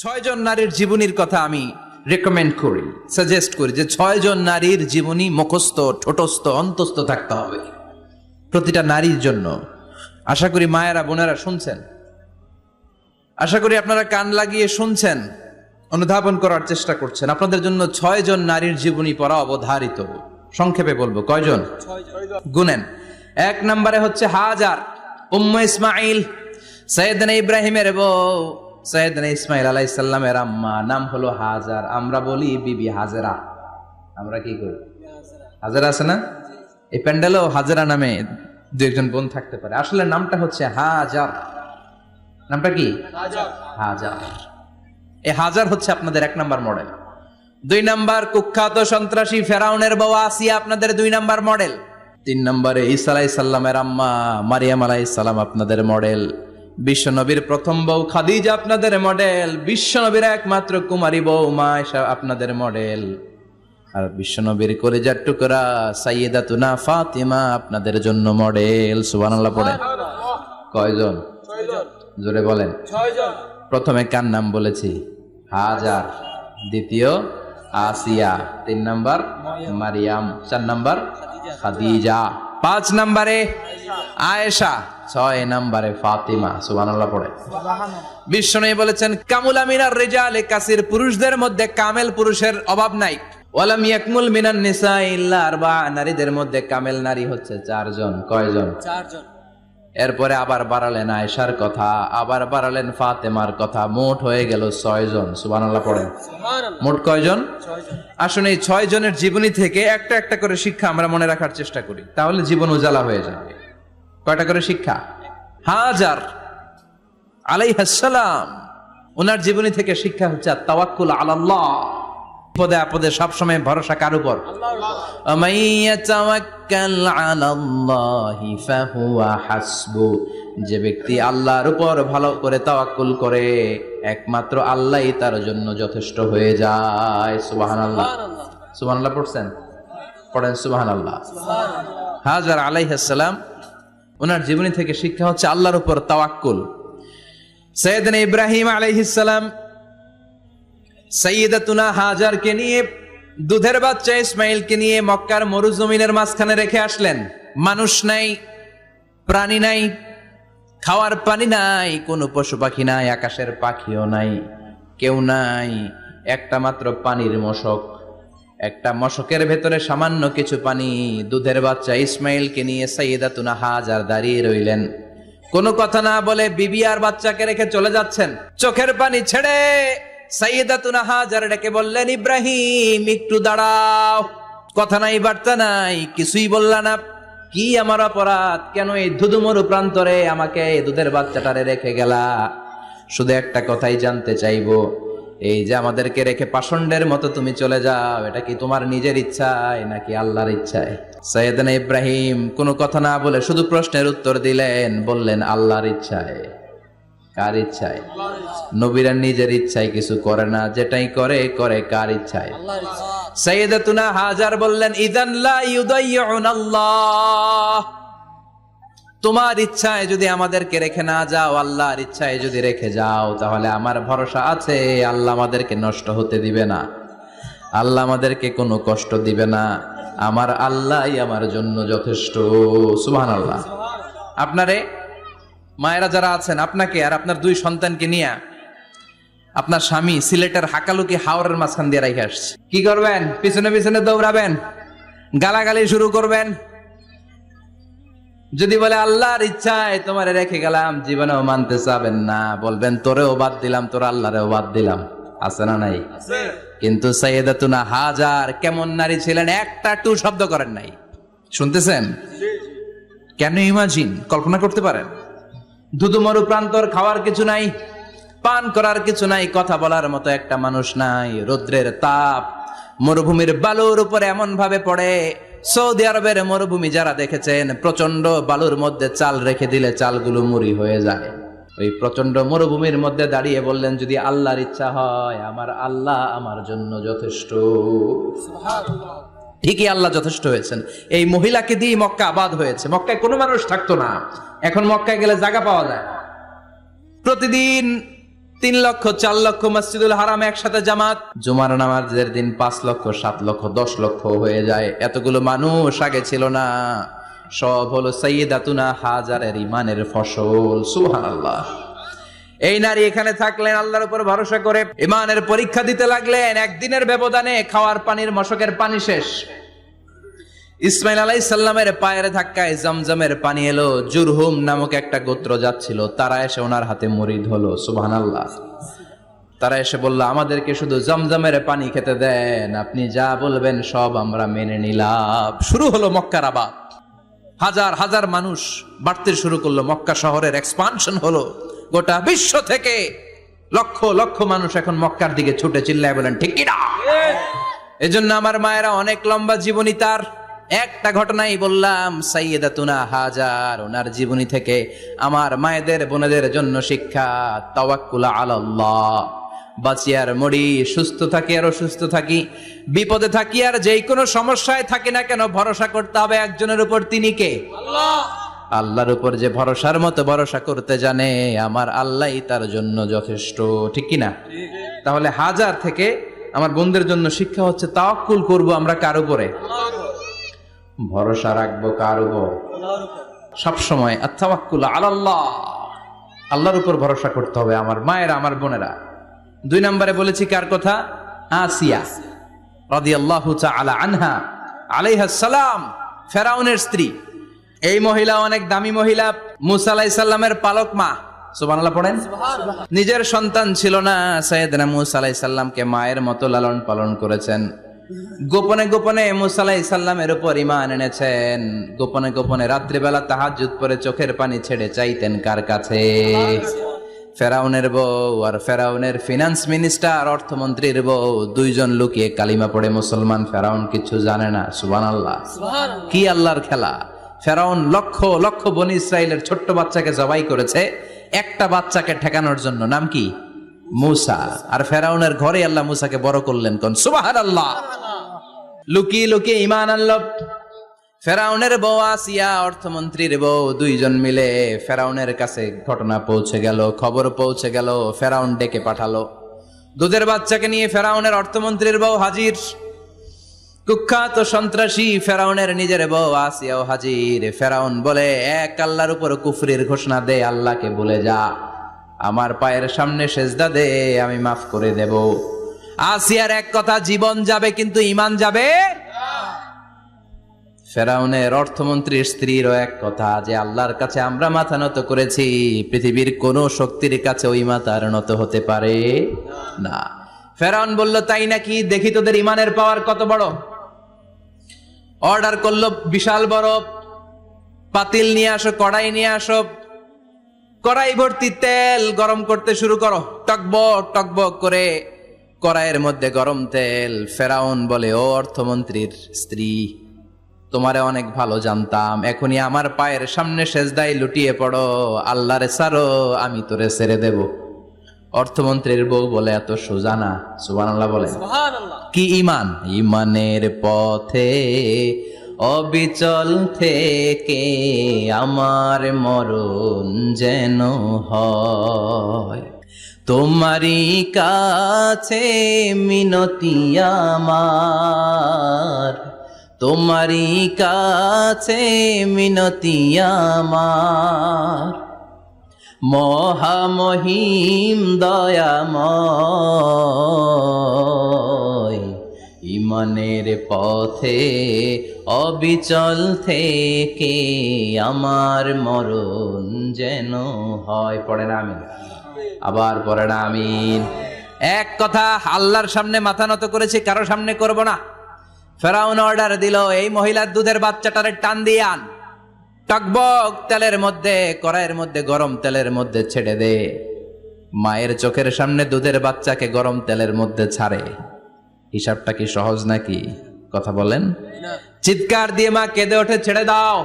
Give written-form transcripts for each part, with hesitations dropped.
6 জন নারীর জীবনীর কথা আমি রেকমেন্ড করি, সাজেস্ট করি যে 6 জন নারীর জীবনী মুখস্থ, ঠোঁটস্থ, অন্তস্থ থাকতে হবে প্রতিটা নারীর জন্য। আশা করি মায়েরা, বোনেরা শুনছেন, আশা করি আপনারা কান লাগিয়ে শুনছেন, অনুধাবন করার চেষ্টা করছেন। আপনাদের জন্য 6 জন নারীর জীবনী পড়া অবধারিত। সংক্ষেপে বলবো কয়জন, গুনেন। 1 নম্বরে হচ্ছে হাজার, উম্মে ইসমাইল, সাইয়েদনা ইব্রাহিমের বউ, সাইয়েদনা ইসমাইল আলাইহিস সালামের আম্মা, নাম হলো হাজার। আমরা বলি বিবি হাজেরা। আমরা কি করি? হাজেরা আছে না? এই প্যান্ডেলেও হাজেরা নামে দু একজন বোন থাকতে পারে। আসলে নামটা হচ্ছে হাজার। নামটা কি? হাজার। এই হাজার হচ্ছে আপনাদের 1 নাম্বার মডেল। 2 নাম্বার কুখ্যাত সন্ত্রাসী ফেরাউনের বউ আসিয়া আপনাদের 2 নাম্বার মডেল। 3 নম্বরে ঈসা আলাইহিস সালামের আম্মা মারিয়াম আলাইহিস সালাম আপনাদের মডেল। বিশ্ব নবীর প্রথম বউ খাদিজা আপনাদের মডেল। বিশ্ব নবীর একমাত্র কুমারী বউ মা আয়েশা আপনাদের মডেল। আর বিশ্ব নবীর কলিজার টুকরা সাইয়্যিদাতুনা ফাতিমা আপনাদের জন্য মডেল। সুবহানাল্লাহ পড়েন। কয়জন? 6 জন। জোরে বলেন। 6 জন। প্রথমে কার নাম বলেছি? হাজার। দ্বিতীয় আসিয়া। 3 নাম্বার মারিয়াম। 4 নাম্বার খাদিজা। 5 নম্বরে আয়েশা। 6 নম্বরে ফাতিমা। সুবহানাল্লাহ পড়ে। বিশ্বনবী বলেছেন কামুলা মিনার রিজালে কাসির, পুরুষদের মধ্যে কামেল পুরুষের অভাব নাই। ওয়ালাম ইয়াকমুল মিনান নিসা ইল্লা 4, নারীদের মধ্যে কামেল নারী হচ্ছে 4 জন। কয়জন? 4 জন। এরপরে আবার বাড়ালেন আয়েশার কথা, আবার বাড়ালেন ফাতেমার কথা, মোট হয়ে গেল 6 জন। সুবহানাল্লাহ পড়েন। মোট কয়জন? 6 জন। আসলে এই 6 জনের জীবনী থেকে একটা একটা করে শিক্ষা আমরা মনে রাখার চেষ্টা করি, তাহলে জীবন উজালা হয়ে যাবে। কয়টা করে শিক্ষা? হাজার আলাইহিস সালাম, ওনার জীবনী থেকে শিক্ষা হচ্ছে তাওয়াক্কুল আলাল্লাহ, বিপদে আপদে সবসময় ভরসা কার উপর? আল্লাহর। মাইয়া তাওয়াক্কাল আলাল্লাহি ফাহুয়া হাসবু, যে ব্যক্তি আল্লাহর উপর ভালো করে তাওয়াক্কুল করে একমাত্র আল্লাহই তার জন্য যথেষ্ট হয়ে যায়। সুবহানাল্লাহ। সুবহানাল্লাহ পড়ছেন? পড়েন সুবহানাল্লাহ। হাজার আলাইহিস সালাম, ওনার জীবনী থেকে শিক্ষা হচ্ছে আল্লাহর উপর তাওয়াক্কুল। সাইয়েদনা ইব্রাহিম আলাইহিস সালাম সাইয়্যিদাতুনা হাজারকে নিয়ে, দুধের বাচ্চা ইসমাইলকে নিয়ে মক্কার মরুজমিনের মাঝখানে রেখে আসলেন। মানুষ নাই, প্রাণী নাই, খাওয়ার পানি নাই, কোনো পশু পাখি নাই, আকাশের পাখিও নাই, কেউ নাই, একটা মাত্র পানির মশক। একটা মশকের ভেতরে সামান্য কিছু পানি। দুধের বাচ্চা ইসমাইলকে নিয়ে সাইয়্যিদাতুনা হাজার দাঁড়িয়ে রইলেন। কোনো কথা না বলে বিবি আর বাচ্চাকে রেখে চলে যাচ্ছেন। চোখের পানি ছেড়ে সাইয়্যিদাতুনা হাজার ডেকে বললেন, ইব্রাহিম একটু দাঁড়াও। কথা নাই, বার্তা নাই, কিছুই বললা না। কি আমার অপরাধ? কেন এই ধুধুমরু প্রান্তরে আমাকে দুধের বাচ্চাটারে রেখে গেলা? শুধু একটা কথাই জানতে চাইবো, এই যে আমাদেরকে রেখে পাষণ্ডের মতো তুমি চলে যাও, এটা কি তোমার নিজের ইচ্ছায় নাকি আল্লাহর ইচ্ছায়? সাইয়েদনা ইব্রাহিম কোনো কথা না বলে শুধু প্রশ্নের উত্তর দিলেন, বললেন আল্লাহর ইচ্ছায়। কার ইচ্ছায়? নবীরা নিজের ইচ্ছায় কিছু করে না, যেটাই করে করে কার ইচ্ছায়? সাইয়্যিদাতুনা হাজার বললেন, ইযান লা ইউদাইয়ুনাল্লাহ, তোমার ইচ্ছায় যদি আমাদেরকে রেখে না যাও, আল্লাহর ইচ্ছায় যদি রেখে যাও, তাহলে আমার ভরসা আছে আল্লাহ আমাদেরকে নষ্ট হতে দিবে না, আল্লাহ আমাদেরকে কোনো কষ্ট দিবে না, আমার আল্লাহই আমার জন্য যথেষ্ট। সুবহানাল্লাহ। আপনারে মায়েরা যারা আছেন, আপনাকে আর আপনার 2 সন্তানকে নিয়ে আপনার স্বামী সিলেটের হাকালুকি হাওরের মাঝখান দিয়ে রেখে আসছে। কি করবেন? পিছনে পিছনে দৌড়াবেন, গালাগালি শুরু করবেন। যদি বলে আল্লাহর ইচ্ছায় তোমারে রেখে গেলাম, জীবনেও মানতে চাবেন না, বলবেন তোরেও বাদ দিলাম, তোর আল্লাহরেও বাদ দিলাম। আছে না নাই? কিন্তু সাইয়্যিদাতুনা হাজার কেমন নারী ছিলেন? একটা টু শব্দ করেন নাই। শুনতেছেন? কেন ইমাজিন, কল্পনা করতে পারেন? ধুধুমরু প্রান্তর, খাওয়ার কিছু নাই, পান করার কিছু নাই, কথা বলার মতো একটা মানুষ নাই, রৌদ্রের তাপ মরুভূমির বালুর উপরে এমন ভাবে পড়ে। সৌদি আরবের মরুভূমি যারা দেখেছেন, প্রচন্ড বালুর মধ্যে চাল রেখে দিলে চালগুলো মুড়ি হয়ে যায়। ওই প্রচন্ড মরুভূমির মধ্যে দাঁড়িয়ে বললেন, যদি আল্লাহর ইচ্ছা হয়, আমার আল্লাহ আমার জন্য যথেষ্ট। সুবহানাল্লাহ। ঠিকই আল্লাহ যথেষ্ট হয়েছেন। এই মহিলাকে দিয়ে মক্কা আবাদ হয়েছে। মক্কায় কোনো মানুষ থাকতো না, এখন মক্কায় গেলে জায়গা পাওয়া যায়। প্রতিদিন 3 লক্ষ 4 লক্ষ মসজিদুল হারাম একসাথে জামাত, জুমার নামাজের দিন 5 লক্ষ 7 লক্ষ 10 লক্ষ হয়ে যায়। এতগুলো মানুষ আগে ছিল না, সব হলো সাইয়্যিদাতুনা হাজারের ইমানের ফসল। সুবহানাল্লাহ। এই নারী এখানে থাকলেন আল্লাহর উপর ভরসা করে, ইমানের পরীক্ষা দিতে লাগলেন। একদিনের ব্যবধানে খাওয়ার পানির মশকের পানি শেষ। ইসমাইল আলাইহিস সালামের পায়ের ধাক্কায় জমজমের পানি এলো। জুরহুম নামক একটা গোত্র যাচ্ছিল, তারা এসে ওনার হাতে মুরিদ হলো। সুবহানাল্লাহ। তারা এসে বলল, আমাদেরকে শুধু জমজমের পানি খেতে দেন, আপনি যা বলবেন সব আমরা মেনে নিলাম। শুরু হলো মক্কার আবাদ। হাজার হাজার মানুষ বাড়তে শুরু করলো, মক্কা শহরের এক্সপানশন হলো। গোটা বিশ্ব থেকে লক্ষ লক্ষ মানুষ এখন মক্কার দিকে ছুটে চিল্লায় বলেন ঠিক কি না? এজন্য আমার মায়েরা অনেক লম্বা জীবনী, তার একটা ঘটনাই বললাম, সাইয়্যিদাতুনা হাজার, ওনার জীবনী থেকে আমার মায়েদের বোনেদের জন্য শিক্ষা। তাওয়াক্কুল আলাল্লাহ, বাঁচি আর মরি, সুস্থ থাকি আর অসুস্থ থাকি, বিপদে থাকি আর যেই কোনো সমস্যায় থাকি না কেন, ভরসা করতে হবে একজনের উপর। তিনি কে? আল্লাহ। আল্লাহর উপর যে ভরসার মতো ভরসা করতে জানে, আমার আল্লাহই তার জন্য যথেষ্ট। ঠিক কি না? তাহলে হাজার থেকে আমার বোনদের জন্য শিক্ষা হচ্ছে, তাওয়াক্কুল করব আমরা কার উপরে? ভরসা রাখবো কার উপর? সবসময় আত-তাওয়াক্কুল আলাল্লাহ, আল্লাহর উপর ভরসা করতে হবে আমার মায়েরা, আমার বোনেরা। 2 নম্বরে বলেছি কার কথা? আসিয়া রাদিয়াল্লাহু তাআলা আনহা আলাইহা সালাম, ফেরাউনের স্ত্রী। এই মহিলা অনেক দামি মহিলা, মুসা আলাইহিস সালামের পালক মা। সুবহানাল্লাহ পড়েন। নিজের সন্তান ছিল না, সাইয়েদনা মুসা আলাইহিস সালামকে মায়ের মতো লালন পালন করেছেন। গোপনে গোপনে মুসা আলাইহিস সালামের উপর ঈমান এনেছেন। গোপনে গোপনে রাত্রিবেলা তাহাজ্জুদ পড়ে চোখের পানি ছেড়ে চাইতেন কার কাছে? ফেরাউনের বউ আর ফেরাউনের ফিনান্স মিনিস্টার, অর্থমন্ত্রীর বউ, 2 জন লুকিয়ে কালিমা পড়ে মুসলমান। ফেরাউন কিছু জানে না। সুবহানাল্লাহ। কি আল্লাহর খেলা! ফেরাউন লক্ষ লক্ষ বনি ইসরাইলের ছোট্ট বাচ্চাকে জবাই করেছে একটা বাচ্চাকে ঠেকানোর জন্য। নাম কি? মুসা। আর ফেরাউনের ঘরে আল্লাহ মুসাকে বড় করলেন। কোন? সুবহানাল্লাহ। লুকিয়ে লুকিয়ে ঈমান আনলো। ফেরাউনের বউ আসিয়া, অর্থমন্ত্রীর বউ, 2 জন মিলে ফেরাউনের কাছে ঘটনা পৌঁছে গেল, খবর পৌঁছে গেল। ফেরাউন ডেকে পাঠালো। দুধের বাচ্চাকে নিয়ে ফেরাউনের অর্থমন্ত্রীর বউ হাজির। কুখ্যাত সন্ত্রাসী ফেরাউনের নিজের বউ আসিয়াও হাজির। ফেরাউন বলে, এক আল্লাহর উপর কুফরির ঘোষণা দে, আল্লাহকে বলে যা, আমার পায়ের সামনে সেজদা দে, আমি মাফ করে দেব। আসিয়ার এক কথা, জীবন যাবে কিন্তু ঈমান যাবে। ফেরাউনের অর্থমন্ত্রীর স্ত্রীরও এক কথা, যে আল্লাহর কাছে আমরা মাথা নত করেছি, পৃথিবীর কোন শক্তির কাছে ওই মাথার নত হতে পারে না। ফেরাউন বলল, তাই নাকি? দেখি তোদের ঈমানের পাওয়ার কত বড়। অর্ডার করলো, বিশাল বড় পাতিল নিয়ে আসো, কড়াই নিয়ে আসো, কড়াই ভর্তি তেল গরম করতে শুরু করো। টকবক টকবক করে কড়াইয়ের মধ্যে গরম তেল। ফেরাউন বলে, ও অর্থমন্ত্রীর স্ত্রী, তোমারে অনেক ভালো জানতাম, এখনই আমার পায়ের সামনে সেজদায় লুটিয়ে পড়ো, আল্লাহরে ছাড়ো, আমি তোরে ছেড়ে দেব। অর্থমন্ত্রীর বউ বলে, এত সোজা না। সুবহানাল্লাহ বলে। কি ঈমান? ঈমানের পথে অবিচল থেকে আমার মরণ যেন হয়, তোমারই কাছে মিনতি আমার, তোমারই কাছে মিনতি আমার, মহামহিম দয়াময়, ঈমানের পথে অবিচল থেকে আমার মরণ যেন হয়। পড়েন আমিন। আবার পড়েন আমিন। এক কথা, আল্লাহর সামনে মাথা নত করেছি, কারো সামনে করব না। ফেরাউন অর্ডার দিল, এই মহিলার দুধের বাচ্চাটারে টান দিয়ে আন, টকবক তেলের মধ্যে, কড়াইয়ের মধ্যে গরম তেলের মধ্যে ছেড়ে দে। মায়ের চোখের সামনে দুধের বাচ্চাকে গরম তেলের মধ্যে ছাড়ে। হিসাবটা কি সহজ নাকি? কথা বলেন। চিৎকার দিয়ে মা কেঁদে ওঠে, ছেড়ে দাও।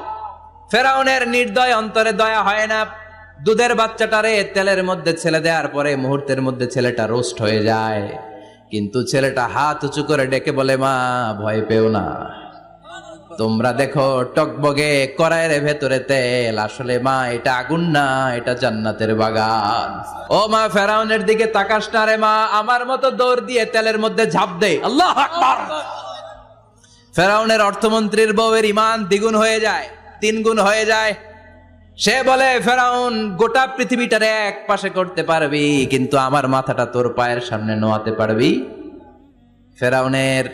ফেরাউনের নির্দয় অন্তরে দয়া হয় না। দুধের বাচ্চাটারে তেলের মধ্যে ছেড়ে দেওয়ার পরে মুহূর্তের মধ্যে ছেলেটা রোস্ট হয়ে যায়। কিন্তু ছেলেটা হাত উঁচু করে ডেকে বলে, মা ভয় পেও না, তোমরা দেখো টকবগে কড়াইয়ের ভেতরে তেল, আসলে মা এটা আগুন না, এটা জান্নাতের বাগান। ও মা, ফেরাউনের দিকে তাকাস না রে মা, আমার মতো দৌড় দিয়ে তেলের মধ্যে ঝাঁপ দে। আল্লাহু আকবার। ফেরাউনের অর্থমন্ত্রীর বউয়ের ঈমান দ্বিগুণ হয়ে যায়, 3 গুণ হয়ে যায়। সে বলে, ফেরাউন গোটা পৃথিবীটার এক পাশে করতে পারবি, কিন্তু আমার মাথাটা তোর পায়ের সামনে নোয়াতে পারবি? ফেরাউনের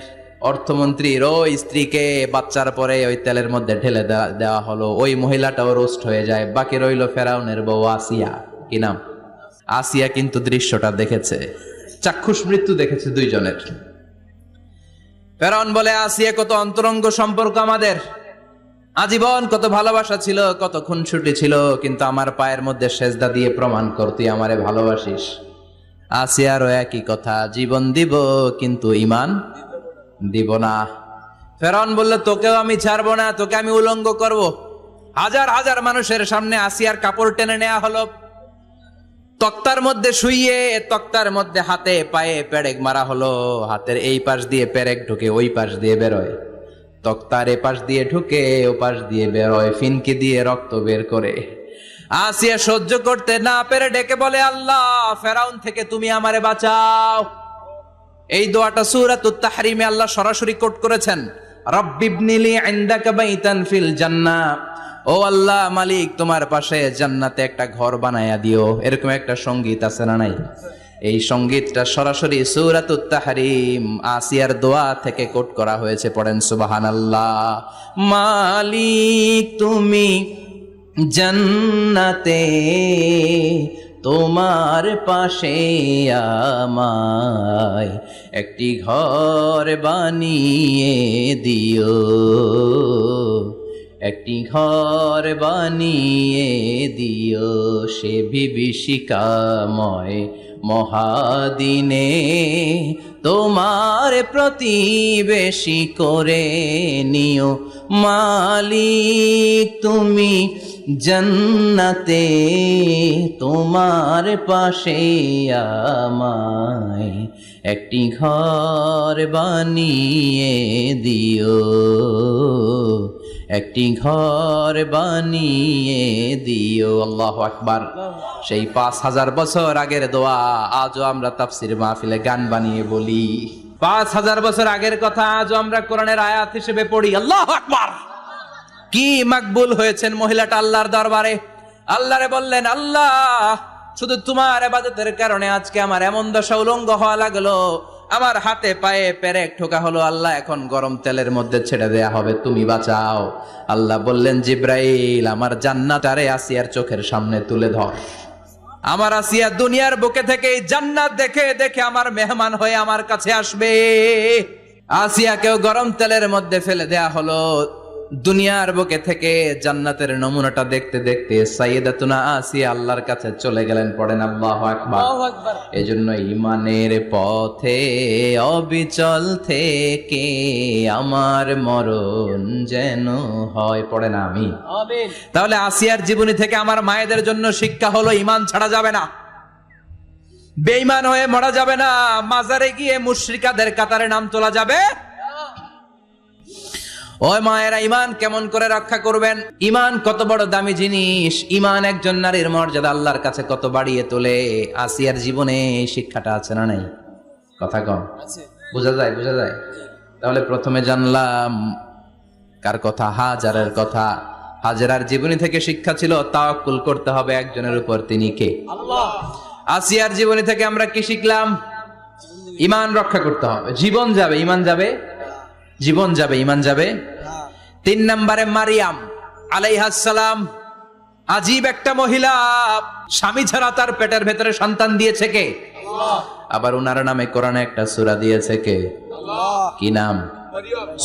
অর্থমন্ত্রীর ওই স্ত্রীকে বাচ্চার পরে ওই তেলের মধ্যে ঢেলে দেওয়া হলো, ওই মহিলাটাও রোস্ট হয়ে যায়। বাকি রইল ফেরাউনের বউ আসিয়া। কি নাম? আসিয়া কিন্তু দৃশ্যটা দেখেছে, চাক্ষুষ মৃত্যু দেখেছে দুইজনের। ফেরাউন বলে, আসিয়া কত অন্তরঙ্গ সম্পর্ক আমাদের, আজীবন কত ভালোবাসা ছিল, কত খুনসুটি ছিল, কিন্তু আমার পায়ের মধ্যে সেজদা দিয়ে প্রমাণ কর তুই আমারে ভালোবাসিস। আসিয়ারও একই কথা, জীবন দিব কিন্তু ঈমান দিব না। ফেরাউন বললে, তোকেও আমি ছাড়বো না, তোকে আমি উলঙ্গ করব। হাজার হাজার মানুষের সামনে আসিয়ার কাপড় টেনে নেওয়া হলো, তক্তার মধ্যে শুইয়ে তক্তার মধ্যে হাতে পায়ে পেরেক মারা হলো। হাতের এই পাশ দিয়ে পেরেক ঢুকে ওই পাশ দিয়ে বেরোয়, তক্তার এ পাশ দিয়ে ঢুকে ও পাশ দিয়ে বেরোয়, ফিনকি দিয়ে রক্ত বের করে। আসিয়া সহ্য করতে না পেরে ডেকে বলে, আল্লাহ, ফেরাউন থেকে তুমি আমারে বাঁচাও। এই দোয়াটা সূরাতুত তাহরিমে আল্লাহ সরাসরি কোট করেছেন, রব্বিবনিলি ইনদাকা বাইতান ফিল জান্নাহ। ও আল্লাহ মালিক, তোমার পাশে জান্নাতে একটা ঘর বানায়া দিও। এরকম একটা সঙ্গীত আছে না নাই? এই সঙ্গীতটা সরাসরি সূরাতুত তাহরিম আসিয়ার দোয়া থেকে কোট করা হয়েছে। পড়েন সুবহানাল্লাহ। মালিক তুমি জান্নাতে, তোমার পাশে আমায় একটি ঘর বানিয়ে দিও, একটি ঘর বানিয়ে দিও, সে বিভীষিকাময় মহাদিনে তোমার প্রতিবেশী করে নিও। মালিক তুমি জান্নাতে, তোমার পাশে আমায় একটি ঘর বানিয়ে দিও, একটি ঘর বানিয়ে দিও। আল্লাহু আকবার। সেই 5000 বছর আগের দোয়া আজও আমরা তাফসীর মাহফিলে গান বানিয়ে বলি। 5000 বছর আগের কথা আজও আমরা কোরআনের আয়াত হিসেবে পড়ি। আল্লাহু আকবার। কি মাকবুল হয়েছেন মহিলাটা আল্লাহর দরবারে। আল্লাহরে বললেন, আল্লাহ, শুধু তোমার ইবাদতের কারণে আজকে আমার এমন দশা উলঙ্গ হওয়া লাগলো, আমার হাতে পায়ে পেরেক ঠোকা হলো। আল্লাহ, এখন গরম তেলের মধ্যে ছেড়ে দেয়া হবে, তুমি বাঁচাও। আল্লাহ বললেন, জিব্রাইল, আমার জান্নাতারে আসিয়ার চোখের সামনে তুলে ধর। আমার আসিয়া দুনিয়ার বুকে থেকে জান্নাত দেখে দেখে আমার মেহমান হয়ে আমার কাছে আসবে। আসিয়াকেও গরম তেলের মধ্যে ফেলে দেয়া হলো। দুনিয়ার বুকে থেকে জান্নাতের নমুনাটা দেখতে দেখতে সাইয়েদাতুনা আসিয়া আল্লাহর কাছে চলে গেলেন। পড়েন আল্লাহু আকবার। এজন্য ঈমানের পথে অবিচল থেকে আমার মরণ যেন হয়। পড়েন আমিন। তাহলে আসিয়ার জীবনী থেকে আমার মায়েদের জন্য শিক্ষা হলো, ঈমান ছাড়া যাবে না, বেঈমান হয়ে মরা যাবে না, মাজারে গিয়ে মুশরিকাদের কাতারে নাম তোলা যাবে। ওই মায়েরা, ঈমান কেমন করে রক্ষা করবেন? ঈমান কত বড় দামি জিনিস। ঈমান একজন নারীর মর্যাদা আল্লাহর কাছে কত বাড়িয়ে তোলে। আসিয়ার জীবনে এই শিক্ষাটা আছে না নাই? কথা কম বোঝা যায়? বোঝা যায়? তাহলে প্রথমে জানলাম কার কথা? হাজারের কথা। হাজারার জীবনী থেকে শিক্ষা ছিল তাওয়াক্কুল করতে হবে একজনের উপর, তিনি কে? আল্লাহ। আসিয়ার জীবনী থেকে আমরা কি শিখলাম? ঈমান রক্ষা করতে হবে। জীবন যাবে, ঈমান যাবে, জীবন যাবে, ঈমান যাবে। 3 নম্বরে মারিয়াম আলাইহিস সালাম, আজীব একটা মহিলা, স্বামী ছাড়া তার পেটের ভেতরে সন্তান দিয়েছে কে? আল্লাহ। আবার উনার নামে কোরআনে একটা সূরা দিয়েছে কে? আল্লাহ। কি নাম?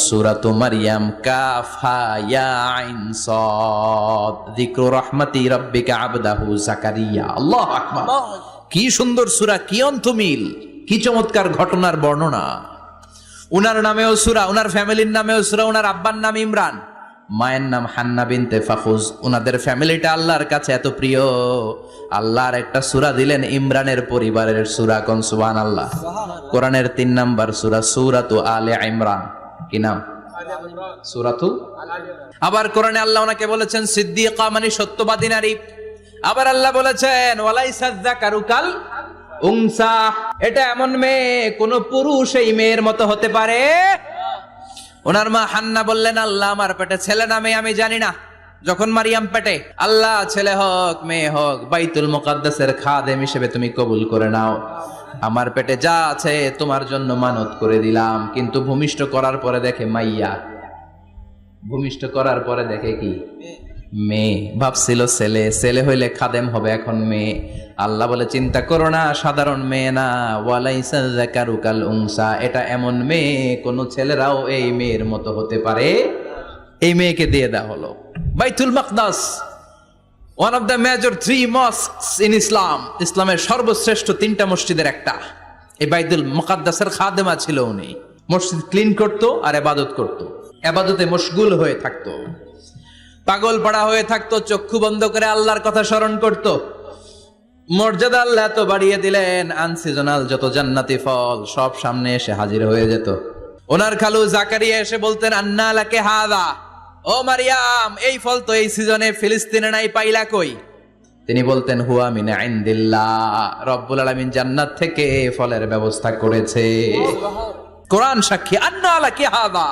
সূরাতু মারইয়াম। কাফ হা ইয়া আইন সাদ, যিকরু রাহমাতি রাব্বিকা আবদাহু যাকারিয়া। আল্লাহু আকবার। কি সুন্দর সূরা, কি অন্তমিল, কি চমৎকার ঘটনার বর্ণনা। উনার নামেও সূরা, উনার ফ্যামিলির নামেও সূরা। উনার আব্বার নাম ইমরান, মায়ের নাম হান্না বিনতে ফাখুজ। উনাদের ফ্যামিলিটা আল্লাহর কাছে এত প্রিয়, আল্লাহর একটা সূরা দিলেন ইমরানের পরিবারের সূরা। কোন? সুবহানাল্লাহ। কোরআনের 3 নাম্বার সূরা, সূরাতু আলে ইমরান। কি নাম? সূরাতুল আবার কোরআনে আল্লাহ ওনাকে বলেছেন সিদ্দিকা মানে সত্যবাদী নারী। আবার আল্লাহ বলেছেন ওয়ালাইসা যাকারু কাল উনসা, এটা এমন মেয়ে কোন পুরুষ এই মেয়ের মতো হতে পারে? ওনার মা হান্না বললেন আল্লাহ আমার পেটে ছেলে না মেয়ে আমি জানি না। যখন মারিয়াম পেটে, আল্লাহ ছেলে হোক মেয়ে হোক বাইতুল মুকাদ্দাসের খাদেম হিসেবে তুমি কবুল করে নাও। আমার পেটে যা আছে তোমার জন্য মানত করে দিলাম। কিন্তু ভূমিষ্ঠ করার পরে দেখে মাইয়া, ভূমিষ্ঠ করার পরে দেখে কি মেয়ে। ভাবছিল ছেলে, ছেলে হইলে খাদেম হবে, এখন মেয়ে। আল্লাহ বলে চিন্তা করো না, সাধারণ মেয়ে না। ওয়ালাইসা যাকারু কাল উনসা, এটা এমন মেয়ে কোন ছেলেরাও এই মেয়ের মতো হতে পারে। এই মেয়েকে দিয়ে দেওয়া হলো। Baitul Maqdas, one of the major 3 mosques in Islam, ইসলামের সর্বশ্রেষ্ঠ 3টা মসজিদের একটা। এই বাইতুল মুকাদ্দাসের খাদেমা ছিল উনি। মসজিদ ক্লিন করতো আর ইবাদত করতো, ইবাদতে মশগুল হয়ে থাকতো, পাগল পাড়া হয়ে থাকতো, চক্ষু বন্ধ করে আল্লাহর কথা স্মরণ করত। মর্যাদা আল্লাহ তো বাড়িয়ে দিলেন, আনসিজনাল যত জান্নাতি ফল সব সামনে এসে হাজির হয়ে যেত। ওনার খালু জাকারিয়া এসে বলতেন আন্না লাকে হাদা, ও মারিয়াম এই ফল তো এই সিজনে ফিলিস্তিনে নাই, পাইলা কই? তিনি বলতেন হুয়া মিন ইনদিল্লাহ, রব্বুল আলামিন জান্নাত থেকে ফলের ব্যবস্থা করেছে। কোরআন সাক্ষী, আন্না লাকে হাদা,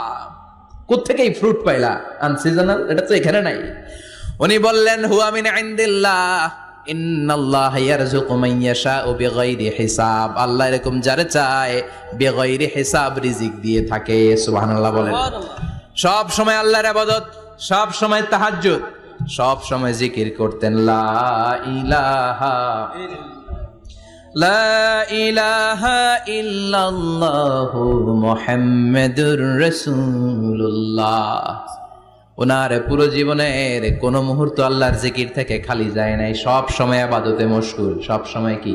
কোত্থেকে এই ফ্রুট পাইলা? আনসিজনাল, এটা তো এখানে নাই। উনি বললেন হুয়া মিন ইনদিল্লাহ, ইন্নাল্লাহা ইয়ারযুকু মান ইয়াশাউ বিগাইরি হিসাব, আল্লাহ এরকম যারে চায় বিগাইরি হিসাব রিজিক দিয়ে থাকে। সুবহানাল্লাহ বলেন। সব সময় আল্লাহর ইবাদত, সব সময় তাহাজ্জুদ, সব সময় জিকির করতেন লা ইলাহা লা ইলাহা ইল্লাল্লাহু মুহাম্মাদুর রাসূলুল্লাহ। ওনার পুরো জীবনের কোন মুহূর্ত আল্লাহর জিকির থেকে খালি যায় নাই, সব সময় ইবাদতে মশগুল, সব সময় কি?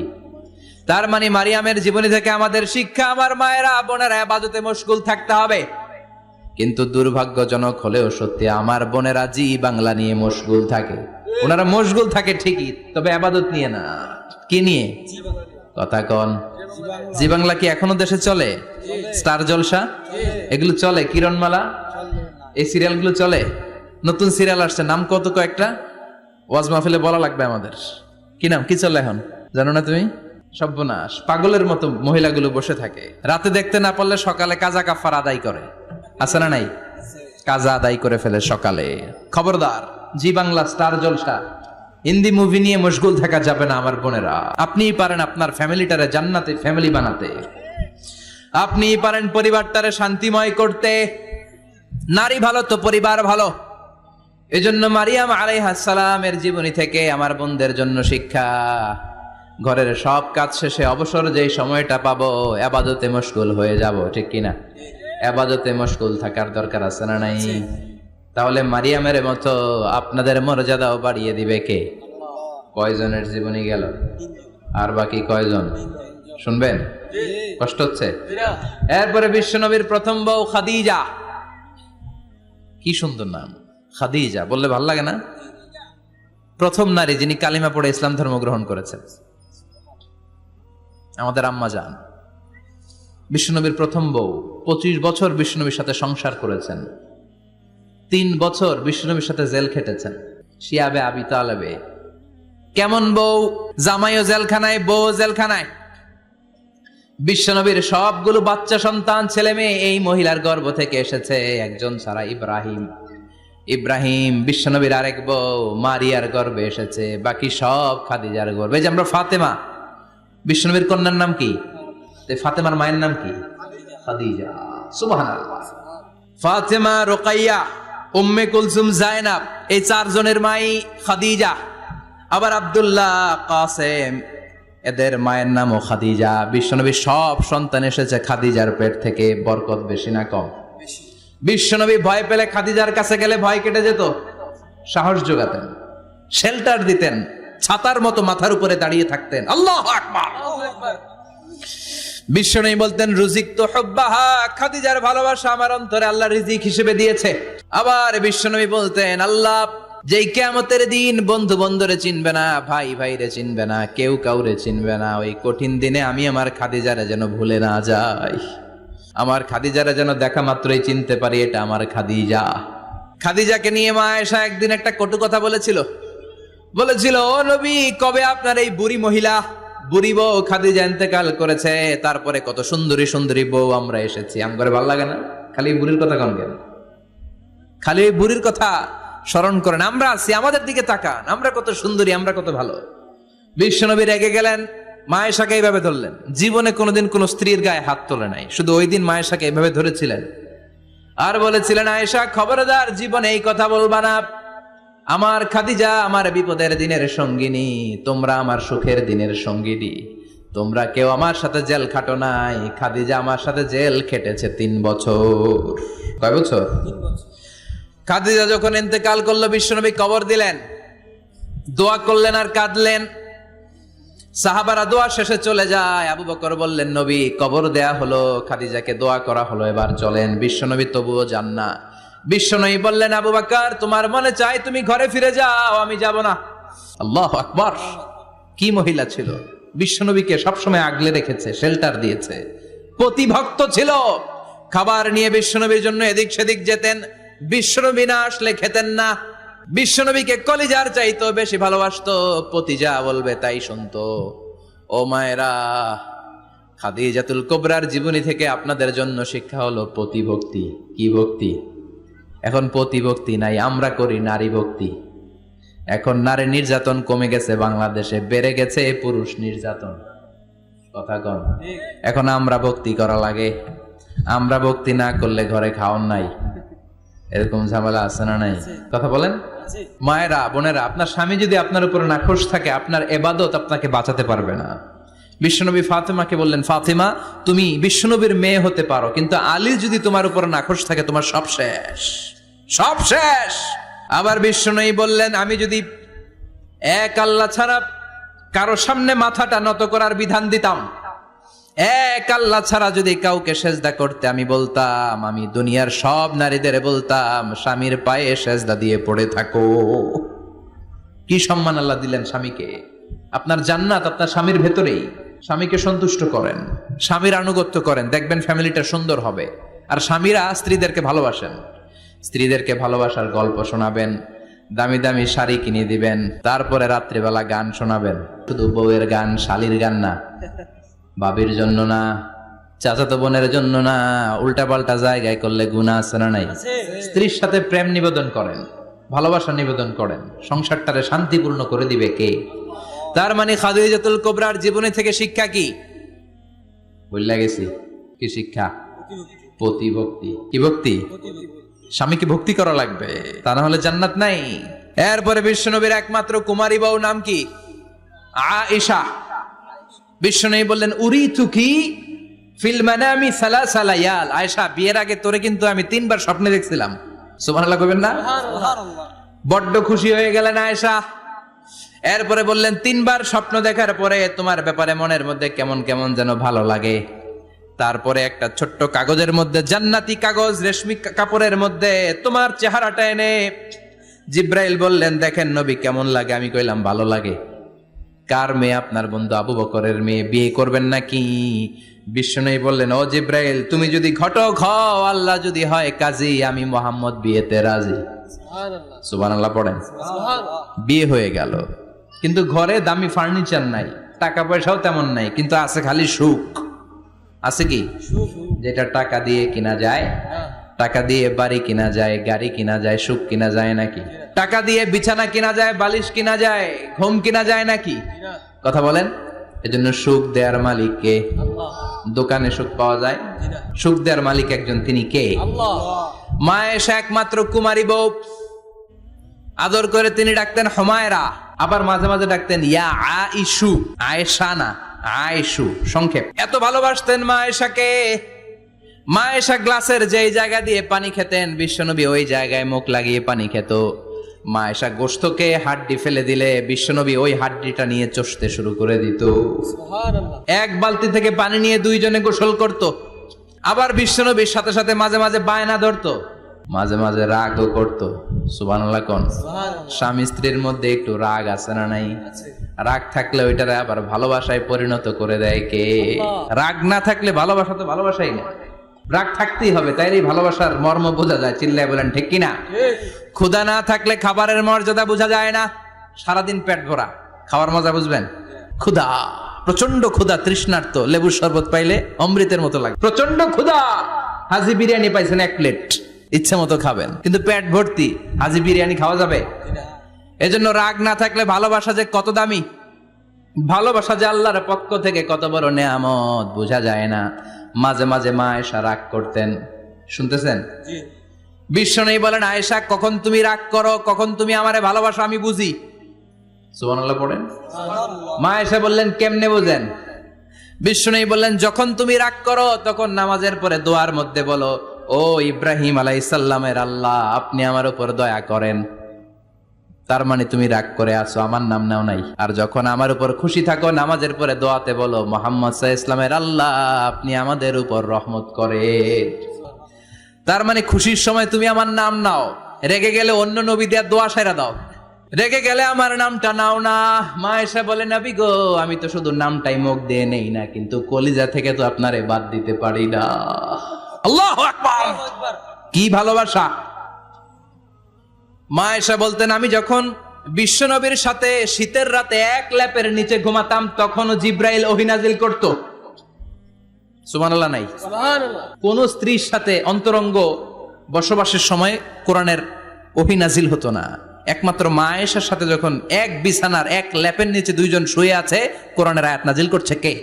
তার মানে মারিয়ামের জীবনী থেকে আমাদের শিক্ষা, আমার মায়েরা বোনেরা ইবাদতে মশগুল থাকতে হবে। কিন্তু দুর্ভাগ্যজনক হলেও সত্যি, আমার বোনেরা জি বাংলা নিয়ে মশগুল থাকে। ওনারা মশগুল থাকে ঠিকই, তবে ইবাদত নিয়ে না। কি নিয়ে? কথা কন। জি বাংলা কি এখনো দেশে চলে? স্টার জলসা এগুলো চলে, কিরণমালা এই সিরিয়ালগুলো চলে। নতুন সিরিয়াল আসছে, নাম কত কয়েকটা, ওয়াজ মাহফিলে বলা লাগবে আমাদের। কি নাম, কি চলে এখন জানো না তুমি? সর্বনাশ, পাগলের মতো মহিলাগুলো বসে থাকে, রাতে দেখতে না পারলে সকালে কাজা কাফার আদায় করে। আছে না নাই? কাজা আদায় করে ফেলে সকালে। খবরদার, জি বাংলা, স্টার জলসা, হিন্দি মুভি নিয়ে মশগুল থাকা যাবে না আমার বোনেরা। আপনিই পারেন আপনার ফ্যামিলিটারে জান্নাতে ফ্যামিলি বানাতে, আপনিই পারেন পরিবারটারে শান্তিময় করতে। নারী ভালো তো পরিবার ভালো। এজন্য মারিয়াম আলাইহিস সালামের জীবনী থেকে আমার বোনদের জন্য শিক্ষা, ঘরের সব কাজ শেষে অবসর যেই সময়টা পাবো ইবাদতে মশগুল হয়ে যাব, ঠিক কিনা? ইবাদতে মশগুল থাকার দরকার আছে না নাই? তাহলে মারিয়ামের মতো আপনাদের মর্যাদাও বাড়িয়ে দিবে কে? কয়জনের জীবনী গেল? আর বাকি কয়জন শুনবেন? কষ্ট হচ্ছে? এরপরে বিশ্বনবীর প্রথম বউ খাদিজা। কি সুন্দর নাম, খাদিজা বললে ভালো লাগে না? প্রথম নারী যিনি কালিমা পড়ে ইসলাম ধর্ম গ্রহণ করেছেন, আমাদের আম্মা জান। বিশ্বনবীর প্রথম বউ, 25 বছর বিশ্বনবীর সাথে সংসার করেছেন, 3 বছর বিশ্বনবীর সাথে জেল খেটেছেন, শিয়াবে আবি তালেবে। কেমন বউ? জামাইও জেলখানায়, বউ জেলখানায়। বিশ্বনবীর সবগুলো বাচ্চা সন্তান, ছেলে মেয়ে এই মহিলার গর্ভ থেকে এসেছে, একজন ছাড়া, ইব্রাহিম। ইব্রাহিম বিশ্বনবীর আরেক বউ মারিয়ার গর্ভে এসেছে, বাকি সব খাদিজার গর্ভে। যে আমরা ফাতেমা, বিশ্বনবীর কন্যার নাম কি? ফাতেমার মায়ের নাম কি? খাদিজা। সুবহানাল্লাহ। ফাতেমা, রোকাইয়া, উম্মে কুলসুম, জায়নাব, এই 4 জনের মাই খাদিজা। আবার আব্দুল্লাহ, কাসেম, এদের মায়ের নামও খাদিজা। বিশ্বনবীর সব সন্তান এসেছে খাদিজার পেট থেকে। বরকত বেশি না কম? বিশ্বনবী ভয় পেলে খাদিজার কাছে গেলে ভয় কেটে যেত, সাহস যোগাতেন, শেল্টার দিতেন, ছাতার মতো মাথার উপরে দাঁড়িয়ে থাকতেন। আল্লাহু আকবার। বিশ্বনবী বলতেন রুজিক তো হুব্বাহা, খাদিজার ভালোবাসা আমার অন্তরে আল্লাহ রিজিক হিসেবে দিয়েছে। আবার বিশ্বনবী বলতেন আল্লাহ যেই কিয়ামতের দিন বন্ধু বন্ধুরে চিনবে না, ভাই ভাইরে চিনবে না, কেউ কাউরে চিনবে না, ওই কঠিন দিনে আমি আমার খাদিজারে যেন ভুলে না যাই। আমার খাদিজারা যেন দেখা মাত্রই চিনতে পারি এটা আমার খাদিজা। খাদিজাকে নিয়ে মা আয়েশা একদিন একটা কটু কথা বলেছিল, ও নবী, কবে আপনার এই বুড়ি মহিলা, বুড়ি বউ খাদিজা ইন্তেকাল করেছে, তারপরে কত সুন্দরী সুন্দরী বউ আমরা এসেছি, আমার ভালো লাগে না? খালি বুড়ির কথা কন কেন? খালি ওই বুড়ির কথা স্মরণ করেন। আমরা আছি, আমাদের দিকে তাকান, আমরা কত সুন্দরী, আমরা কত ভালো। বিশ্বনবী রেগে গেলেন, মা আয়েশাকে এইভাবে ধরলেন। জীবনে কোনোদিন কোন স্ত্রীর গায়ে হাত তোলে নাই, শুধু ওই দিন মা আয়েশাকে এইভাবে ধরেছিলেন আর বলেছিলেন, আয়েশা খবরদার, জীবনে এই কথা বলবা না। আমার খাদিজা আমার বিপদের দিনের সঙ্গিনী, তোমরা আমার সুখের দিনের সঙ্গিনী। তোমরা কেউ আমার সাথে জেল খাটো নাই, খাদিজা আমার সাথে জেল খেটেছে 3 বছর। কয় বছর? 3 বছর। খাদিজা যখন ইন্তেকাল করলো, বিশ্বনবী কবর দিলেন, দোয়া করলেন আর কাঁদলেন। সাহাবারা দোয়া শেষে চলে যায়। আবু বকর বললেন, নবী, কবর দেয়া হলো, খাদিজাকে দোয়া করা হলো, এবার চলেন। বিশ্বনবী তবুও যান না। বিশ্বনবী বললেন, আবু বকর, তোমার মনে চাই তুমি ঘরে ফিরে যাও, আমি যাব না। আল্লাহু আকবার! কি মহিলা ছিল! বিশ্বনবীকে সবসময় আগলে রেখেছে, শেল্টার দিয়েছে, প্রতিভক্ত ছিল। খাবার নিয়ে বিশ্বনবীর জন্য এদিক সেদিক যেতেন, বিশ্বনবী না আসলে খেতেন না। বিশ্বনবীকে কলিজার চাইতো বেশি ভালোবাসতো, পতি যা বলবে তাই শুনতো। ও মায়েরা, খাদিজাতুল কুবরার জীবনী থেকে আপনাদের জন্য শিক্ষা হলো প্রতিভক্তি। কি ভক্তি? এখন প্রতিভক্তি নাই, আমরা করি নারী ভক্তি। এখন নারী নির্যাতন কমে গেছে বাংলাদেশে, বেড়ে গেছে পুরুষ নির্যাতন। কথা কন। এখন আমরা ভক্তি করা লাগে। আমরা ভক্তি না করলে ঘরে খাওয়ান নাই, এরকম ঝামেলা আছে না নাই? কথা বলেন। মায়েরা, বোনেরা, আপনার স্বামী যদি আপনার উপর নাখোশ থাকে, আপনার ইবাদত আপনাকে বাঁচাতে পারবে না। বিশ্বনবী ফাতেমাকে বললেন, ফাতেমা, তুমি বিশ্বনবীর মেয়ে হতে পারো, কিন্তু আলী যদি তোমার উপর নাখোশ থাকে, তোমার সব শেষ, সব শেষ। আবার বিশ্বনবী বললেন, আমি যদি এক আল্লাহ ছাড়া কারো সামনে মাথাটা নত করার বিধান দিতাম, এক আল্লাহ ছাড়া যদি কাউকে সেজদা করতে আমি বলতাম, আমি দুনিয়ার সব নারীদের বলতাম, স্বামীর পায়ে সেজদা দিয়ে পড়ে থাকো। কি সম্মান আল্লাহ দিলেন স্বামীকে! আপনার জান্নাত আপনার স্বামীর ভেতরেই। স্বামীকে সন্তুষ্ট করেন, স্বামীর আনুগত্য করেন, দেখবেন ফ্যামিলিটা সুন্দর হবে। আর স্বামীরা স্ত্রীদেরকে ভালোবাসেন, স্ত্রীদেরকে ভালোবাসার গল্প শোনাবেন, দামি দামি শাড়ি কিনে দিবেন, তারপরে রাত্রিবেলা গান শোনাবেন। শুধু বউয়ের গান, শালীর গান না, বাবির জন্য না, চাচাতো বোনের জন্য না। উল্টা পাল্টা জায়গায় করলে গুনাহ আছে না নাই? স্ত্রীর সাথে প্রেম নিবেদন করেন, ভালোবাসা নিবেদন করেন, সংসারটারে শান্তিপূর্ণ করে দিবে কে? তার মানে খাদিজাতুল কুবরার জীবনী থেকে শিক্ষা কি? বললা গেছি, কি শিক্ষা? প্রতিভক্তি। কি ভক্তি? স্বামীকে ভক্তি করা লাগবে, তা না হলে জান্নাত নাই। এরপরে বিশ্বনবীর একমাত্র কুমারী বউ নাম কি? আয়েশা। বিশ্বনবী বললেন, উরিতুকি ফিল মানামি সালাসা লায়াল। আয়েশা, বিয়ের আগে তোরে কিন্তু আমি 3 বার স্বপ্নে দেখছিলাম। সুবহানাল্লাহ কইবেন না? সুবহানাল্লাহ। বড্ড খুশি হয়ে গেলেন আয়েশা। এরপরে বললেন, 3 বার স্বপ্ন দেখার পরে তোমার ব্যাপারে মনের মধ্যে কেমন কেমন যেন ভালো লাগে। তারপরে একটা ছোট্ট কাগজের মধ্যে, জান্নাতি কাগজ, রেশমি কাপড়ের মধ্যে তোমার চেহারাটা এনে জিব্রাইল বললেন, দেখেন নবী কেমন লাগে? আমি কইলাম ভালো লাগে। কার মেয়ে? আপনার বন্ধু আবু বকরের মেয়ে, বিয়ে করবেন নাকি? বিশ্বনবী বললেন, ও জিব্রাইল, তুমি যদি ঘটক হও, আল্লাহ যদি হয় কাজী, আমি মুহাম্মদ বিয়েতে রাজি। সুবহানাল্লাহ। সুবহানাল্লাহ পড়েন। সুবহানাল্লাহ। বিয়ে হয়ে গেল, কিন্তু ঘরে দামি ফার্নিচার নাই, টাকা পয়সাও তেমন নাই, কিন্তু আছে খালি সুখ। আছে কি? যেটা টাকা দিয়ে কিনা যায়, টাকা দিয়ে বাড়ি কিনা যায়, গাড়ি কিনা যায়, সুখ কিনা যায় নাকি? টাকা দিয়ে বিছানা কিনা যায়, বালিশ কিনা যায়, ঘুম কিনা যায় নাকি? কথা বলেন। এজন্য সুখ দেওয়ার মালিক কে? আল্লাহ। দোকানে সুখ পাওয়া যায়? সুখ দেওয়ার মালিক একজন, তিনি কে? আল্লাহ। মা আয়েশা একমাত্র কুমারী বউ, আদর করে তিনি ডাকতেন হুমায়রা, আবার মাঝে মাঝে ডাকতেন ইয়া আইশু। আয়েশা না, আয়েশু সংক্ষেপ। এত ভালোবাসতেন মা আয়েশাকে। মা আয়েশা গ্লাসের যেই জায়গা দিয়ে পানি খেতেন, বিশ্বনবী ওই জায়গায় মুখ লাগিয়ে পানি খেত। মা আয়েশা গোশতকে হাড্ডি ফেলে দিলে বিশ্বনবী ওই হাড্ডিটা নিয়ে চষতে শুরু করে দিত। সুবহানাল্লাহ। এক বালতি থেকে পানি নিয়ে 2 জনে গোসল করত। আবার বিশ্বনবীর সাথে সাথে মাঝে মাঝে বায়না ধরতো, মাঝে মাঝে রাগও করতো। সুবহানাল্লাহ কোন? স্বামী স্ত্রীর মধ্যে একটু রাগ আছে না নাই? রাগ থাকলে ওইটারে আবার ভালোবাসায় পরিণত করে দেয় কে? রাগ না থাকলে ভালোবাসা তো ভালোবাসাই না। রাগ থাকতেই হবে, তাইলেই ভালোবাসার মর্ম বোঝা যায়। চিল্লায় বলেন ঠিক কিনা? ক্ষুধা না থাকলে খাবারের মর্যাদা বোঝা যায় না। সারাদিন পেট ভরা, খাওয়ার মজা বুঝবেন? ক্ষুধা, প্রচন্ড ক্ষুধা, তৃষ্ণার্ত, লেবুর শরবত পাইলে অমৃতের মতো লাগে। প্রচন্ড ক্ষুধা, হাজি বিরিয়ানি পাইছেন 1 প্লেট, ইচ্ছে মতো খাবেন, কিন্তু পেট ভর্তি, হাজি বিরিয়ানি খাওয়া যাবে? এজন্য রাগ না থাকলে ভালোবাসা যে কত দামি, ভালোবাসা যে আল্লাহর পক্ষ থেকে কত বড় নেয়ামত বোঝা যায় না। মাঝে মাঝে মা আয়েশা রাগ করতেন, শুনতেছেন? বিশ্বনবী বলেন, আয়েশা কখন তুমি রাগ করো, কখন তুমি আমারে ভালোবাসো আমি বুঝি। সুবহানাল্লাহ পড়েন। মা আয়েশা বললেন, কেমনে বুঝেন? বিশ্বনবী বললেন, যখন তুমি রাগ করো তখন নামাজের পরে দোয়ার মধ্যে বলো, ও ইব্রাহিম আলাইহিস সালামের আল্লাহ, আপনি আমার উপর দয়া করেন। তার মানে তুমি রাগ করে আছো, আমার নাম নাও নাই। আর যখন আমার উপর খুশি থাকো নামাজের পরে দোয়াতে বলো, মুহাম্মদ সাল্লাল্লাহু আলাইহি ওয়াসাল্লামের আল্লাহ, আপনি আমাদের উপর রহমত করেন। তার মানে খুশির সময় তুমি আমার নাম নাও, রেগে গেলে অন্য নবী দেয়া দোয়া সাইরা দাও, রেগে গেলে আমার নামটা নাও না। মা আয়েশা বলে, নবী গো, আমি তো শুধু নামটাই মুখ দিয়ে নেই না, কিন্তু কলিজা থেকে তো আপনারে বাদ দিতে পারি না। আল্লাহু আকবার, কি ভালোবাসা! মা আয়েশা বলতেন, আমি যখন বিশ্বনবীর সাথে শীতের রাতে এক ল্যাপের নিচে ঘুমাতাম তখনও জিব্রাইল ওহী নাজিল করত। সুবহানাল্লাহ নাই? কোন স্ত্রীর সাথে অন্তরঙ্গ বসবাসের সময় কোরআনের ওহী নাজিল হতো না। একমাত্র মা আয়েশার সাথে যখন এক বিছানার এক ল্যাপের নিচে দুইজন শুয়ে আছে, কোরআনের আয়াত নাজিল করছে কে?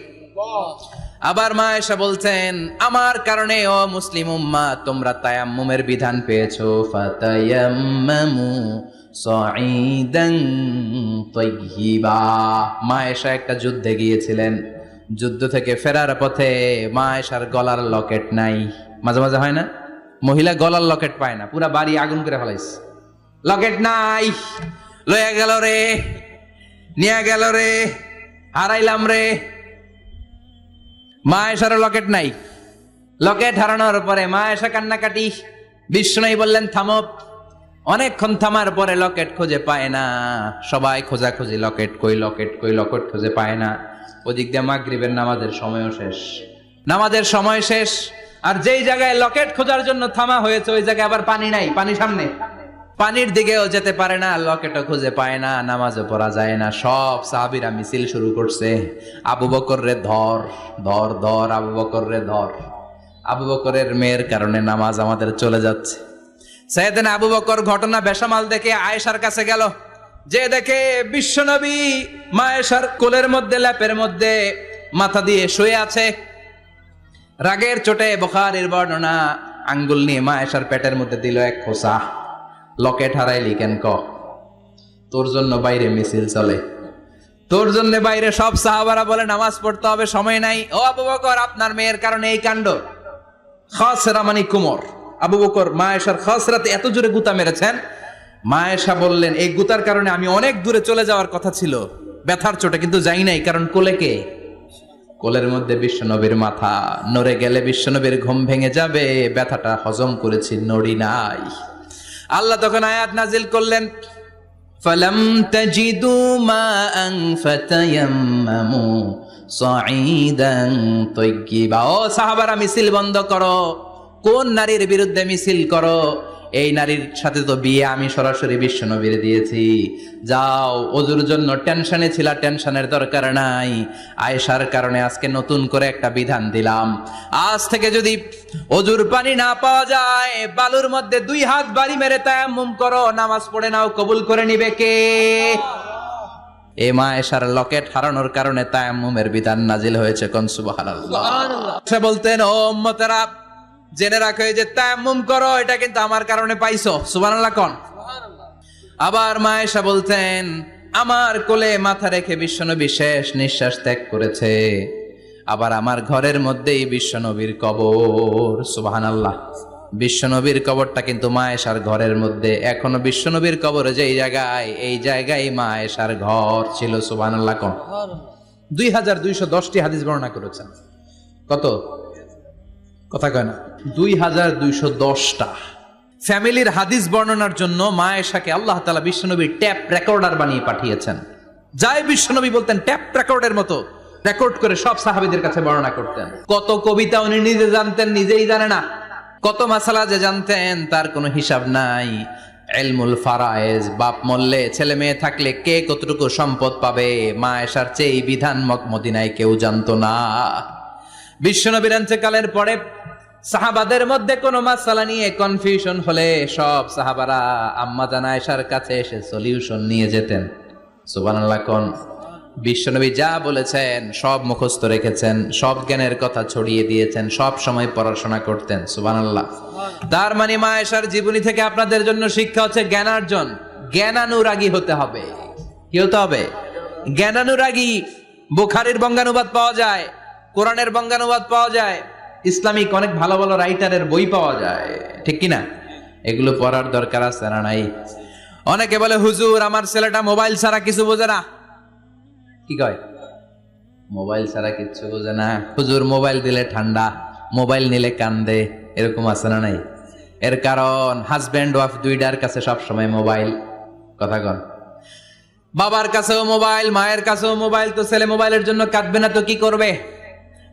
আবার মা আয়েশা বলছেন, আমার কারণে ও মুসলিম উম্মাহ তোমরা তায়াম্মুমের বিধান পেয়েছো। ফাতায়াম্মামু সাঈদান তাইয়্যিবা। মা আয়েশা একটা যুদ্ধে গিয়েছিলেন, যুদ্ধ থেকে ফেরার পথে মা আয়েশার গলার লকেট নাই। মাঝে মাঝে হয় না, মহিলা গলার লকেট পায় না, পুরা বাড়ি আগুন করে ফেলাইছে, লকেট নাই, লয়ে গেল রে, নিয়ে গেল রে, হারাইলাম রে। মা আয়েশার লকেট নাই। লকেট হারানোর পরে মা আয়েশা কান্নাকাটি। বিশ্বনবী বললেন, থামো। অনেকক্ষণ থামার পরে লকেট খুঁজে পায় না, সবাই খোঁজাখুঁজি, লকেট কই, লকেট কই, লকেট খুঁজে পায় না। ওদিক দিয়ে মাগরিবের নামাজের সময়ও শেষ, নামাজের সময় শেষ, আর যেই জায়গায় লকেট খোঁজার জন্য থামা হয়েছে ওই জায়গায় আবার পানি নাই, পানি সামনে, পানির দিকেও যেতে পারে না, লকেটও খুঁজে পায় না, নামাজও পড়া যায় না। সব সাহাবীরা মিছিল শুরু করছে, আবু বকর রে ধর, ধর ধর, আবু বকর রে ধর। আবু বকরের মেয়ের কারণে নামাজ আমাদের চলে যাচ্ছে। সাইয়েদনা আবু বকর ঘটনা বেসামাল দেখে আয়েশার কাছে গেল, যে দেখে বিশ্বনবী মা আয়েশার কোলের মধ্যে, ল্যাপের মধ্যে মাথা দিয়ে শুয়ে আছে। রাগের চোটে বুখারীর বর্ণনা, আঙ্গুল নিয়ে মা আয়েশার পেটের মধ্যে দিল এক খোঁচা। লকেট হারাইলি কেন? তোর জন্য বাইরে মিছিল চলে, তোর জন্য বাইরে সব সাহাবারা বলে নামাজ পড়তে হবে, সময় নাই। ও আবু বকর, আপনার মেয়ের কারণে এই কাণ্ড। খাসরা মানে কোমর। আবু বকর মা আয়েশার খাসরাতে এত জোরে গুতা মেরেছেন, মা আয়েশা বললেন, এই গুতার কারণে আমি অনেক দূরে চলে যাওয়ার কথা ছিল ব্যথার চোটে, কিন্তু যাই নাই, কারণ কোলে কে? কোলের মধ্যে বিশ্বনবীর মাথা, নড়ে গেলে বিশ্বনবীর ঘুম ভেঙে যাবে, ব্যথাটা হজম করেছি, নড়ি নাই। আল্লাহ তখন আয়াত নাজিল করলেন, ফালাম তাজিদু মাআন ফাতায়াম্মামু সাঈদান তাইয়্যিবা। ও সাহাবারা, মিছিল বন্ধ করো। কোন নারীর বিরুদ্ধে মিছিল করো? এই নারীর সাথে তো বিয়ে আমি সরাসরি বিশ্বনবীর দিয়েছি। যাও, ওজুর জন্য টেনশনে ছিলা, টেনশনের দরকার নাই। আয়েশার কারণে আজকে নতুন করে একটা বিধান দিলাম, আজ থেকে যদি ওজুর পানি না পাওয়া যায়, বালুর মধ্যে 2 হাত বাড়ি মেরে তায়াম্মুম করো, নামাজ পড়ে নাও, কবুল করে নিবে কে? এ মা আয়েশার লকেট হারানোর কারণে তায়াম্মুমের বিধান নাজিল হয়েছে। কোন সুবহানাল্লাহ। সে বলতেন, ও উম্মতেরা, জেনে রাখো, যে তায়াম্মুম করো, এটা কিন্তু আমার কারণে পাইছো। সুবহানাল্লাহ কোন? আবার মা আয়েশা বলতেন, আমার কোলে মাথা রেখে বিশ্বনবী শেষ নিঃশ্বাস ত্যাগ করেছে, আবার আমার ঘরের মধ্যেই বিশ্বনবীর কবর। সুবহানাল্লাহ। বিশ্বনবীর কবরটা কিন্তু মা আয়েশার ঘরের মধ্যে। এখনো বিশ্বনবীর কবর যেই জায়গায়, এই জায়গায় মা আয়েশার ঘর ছিল। সুবহানাল্লাহ কোন? 2210টি হাদিস বর্ণনা করেছেন। কত? কথা কয় না, 2210টা। ফ্যামিলির হাদিস বর্ণনার জন্য মা আয়েশাকে আল্লাহ তাআলা বিশ্বনবীর ট্যাপ রেকর্ডার বানিয়ে পাঠিয়েছেন। যাই বিশ্বনবী বলতেন ট্যাপ রেকর্ডের মতো রেকর্ড করে সব সাহাবীদের কাছে বর্ণনা করতেন। কত কবিতা উনি নিজে জানতেন, নিজেই জানে না। কত মাসালা যে জানতেন তার কোনো হিসাব নাই। ইলমুল ফারায়েজ, বাপ মরলে ছেলে মেয়ে থাকলে কে কতটুকু সম্পদ পাবে, মা আয়েশার চেয়ে এই বিধান মদিনায় কেউ জানতো না। বিশ্বনবীর ইন্তেকালের পরে সাহাবাদের মধ্যে কোনো মাসালা নিয়ে কনফিউশন হলে সব সাহাবারা আম্মা জান আয়েশার কাছে এসে সলিউশন নিয়ে যেতেন। সুবহানাল্লাহ কোন। বিশ্বনবী যা বলেছেন সব মুখস্থ রেখেছেন, সব জ্ঞানের কথা ছড়িয়ে দিয়েছেন, সব সময় পড়াশোনা করতেন। সুবহানাল্লাহ। তার মানে মা আয়েশার জীবনী থেকে আপনাদের জন্য শিক্ষা হচ্ছে জ্ঞানার্জন, জ্ঞানানুরাগী হতে হবে। কি হতে হবে? জ্ঞানানুরাগী। বুখারীর বঙ্গানুবাদ পাওয়া যায়, কোরআনের বঙ্গানুবাদ পাওয়া যায়, ইসলামিক অনেক ভালো ভালো রাইটারের বই পাওয়া যায়, ঠিক কিনা? এগুলো পড়ার দরকার আছে না নাই? অনেকে বলে হুজুর আমার ছেলেটা মোবাইল ছাড়া কিছু বোঝে না। কি কয়? মোবাইল ছাড়া কিচ্ছু বোঝে না। হুজুর মোবাইল দিলে ঠান্ডা, মোবাইল নিলে কান্দে, এরকম আছে না নাই? এর কারণ হাজব্যান্ড ওয়াইফ দুইটার কাছে সবসময় মোবাইল। কথা কন। বাবার কাছেও মোবাইল, মায়ের কাছেও মোবাইল, তো ছেলে মোবাইলের জন্য কাঁদবে না তো কি করবে?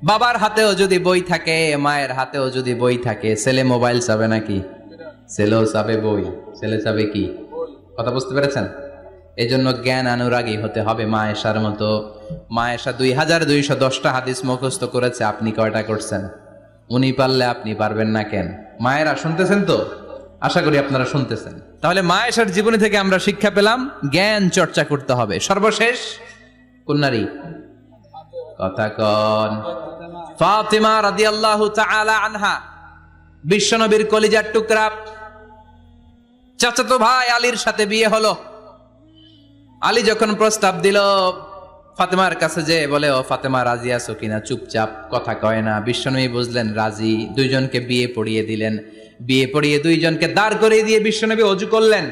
বাবার হাতেও যদি বই থাকে, মায়ের হাতেও যদি বই থাকে, ছেলে মোবাইল চাবে নাকি? ছেলেও চাবে বই, ছেলে চাবে কি? কথা বুঝতে পেরেছেন? এই জন্য জ্ঞান অনুরাগী হতে হবে মা আয়েশার মতো। মা আয়েশা 2210টা হাদিস মুখস্থ করেছে, আপনি কয়টা করছেন? উনি পারলে আপনি পারবেন না কেন? মায়েরা শুনতেছেন তো? আশা করি আপনারা শুনতেছেন। তাহলে মা আয়েশার জীবনী থেকে আমরা শিক্ষা পেলাম জ্ঞান চর্চা করতে হবে। সর্বশেষ কোন নারী? কথা কন। ফাতিমা রাদিয়াল্লাহু তাআলা আনহা, বিশ্বনবীর কলিজার টুকরা। চাচাতো ভাই আলীর সাথে বিয়ে হলো। আলী যখন প্রস্তাব দিল ফাতেমার কাছে, যে বলে ও ফাতেমা রাজি আছো কিনা, চুপচাপ কথা কয় না। বিশ্বনবী বুঝলেন রাজি, দুইজনকে বিয়ে পড়িয়ে দিলেন। বিয়ে পড়িয়ে দুইজনকে দাঁড় করিয়ে দিয়ে বিশ্বনবী অজু করলেন।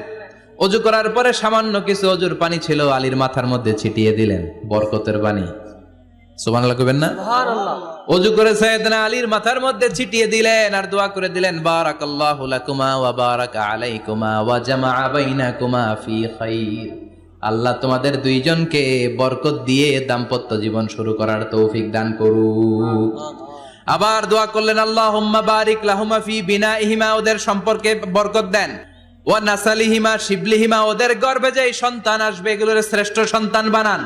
অজু করার পরে সামান্য কিছু অজুর পানি ছিল, আলীর মাথার মধ্যে ছিটিয়ে দিলেন, বরকতের পানি। সুবহানাল্লাহ কইবেন না? সুবহানাল্লাহ। অজু করে সাইয়েদনা আলীর মাথার মধ্যে ছিটিয়ে দিলেন আর দোয়া করে দিলেন, বারাকাল্লাহু লাকুমা ওয়া বারাকা আলাইকুমা ওয়া জামাআ বাইনাকুমা ফি খাইর। আল্লাহ তোমাদের দুইজনকে বরকত দিয়ে দাম্পত্য জীবন শুরু করার তৌফিক দান করুক। আবার দোয়া করলেন, আল্লাহুম্মা বারিক লাহুমা ফি বিনাইহিমা, ওদের সম্পর্কে বরকত দেন। ওয়া নাসালিহিমা, শিবলিহিমা, ওদের গর্ভে যে সন্তান আসবে এগুলোর শ্রেষ্ঠ সন্তান বানান।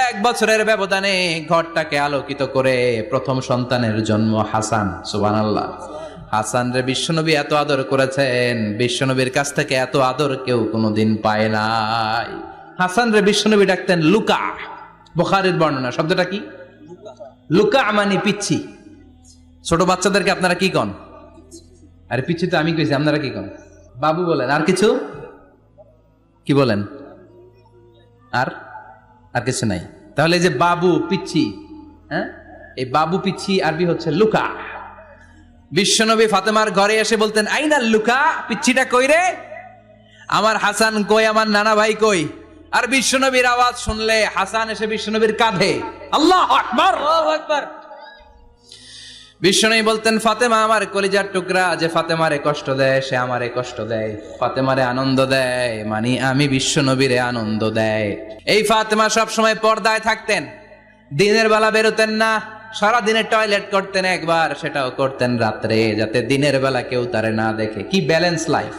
1 বছরের ব্যবধানে ঘরটাকে আলোকিত করে প্রথম সন্তানের জন্ম হাসান। সুবহানাল্লাহ। হাসান রে বিশ্বনবী এত আদর করেছেন, বিশ্বনবীর কাছ থেকে এত আদর কেউ কোনোদিন পায় নাই। হাসান রে বিশ্বনবী ডাকতেন লুকা। বুখারীর বর্ণনা, শব্দটা কি? লুকা মানে পিচ্ছি। ছোট বাচ্চাদেরকে আপনারা কি কন? আরে পিচ্ছি তো আমি কইছি, আপনারা কি কন? বাবু বলেন। আর কিছু কি বলেন? আর আর কিছু নাই। তাহলে এই যে বাবু পিচ্ছি, হ্যাঁ, এই বাবু পিচ্ছি আরবি হচ্ছে লুকা। বিশ্বনবী ফাতেমার ঘরে এসে বলতেন, আইনাল লুকা, পিচ্ছিটা কই রে? আমার হাসান কই, আমার নানা ভাই কই? আর বিশ্বনবীর আওয়াজ শুনলে হাসান এসে বিশ্বনবীর কাঁধে। আল্লাহু আকবার, আল্লাহু আকবার। বিশ্বনবী বলতেন, ফাতেমা আমার কলিজার টুকরা, যে ফাতেমারে কষ্ট দেয় সে আমারে কষ্ট দেয়, ফাতেমারে আনন্দ দেয় মানে আমি বিশ্বনবীরে আনন্দ দেয়। এই ফাতেমা সব সময় পর্দায় থাকতেন, দিনের বেলা বেরোতেন না, সারা দিনে টয়লেট করতেন একবার, সেটাও করতেন রাত্রে, যাতে দিনের বেলা কেউ তারে না দেখে। কি ব্যালেন্স লাইফ,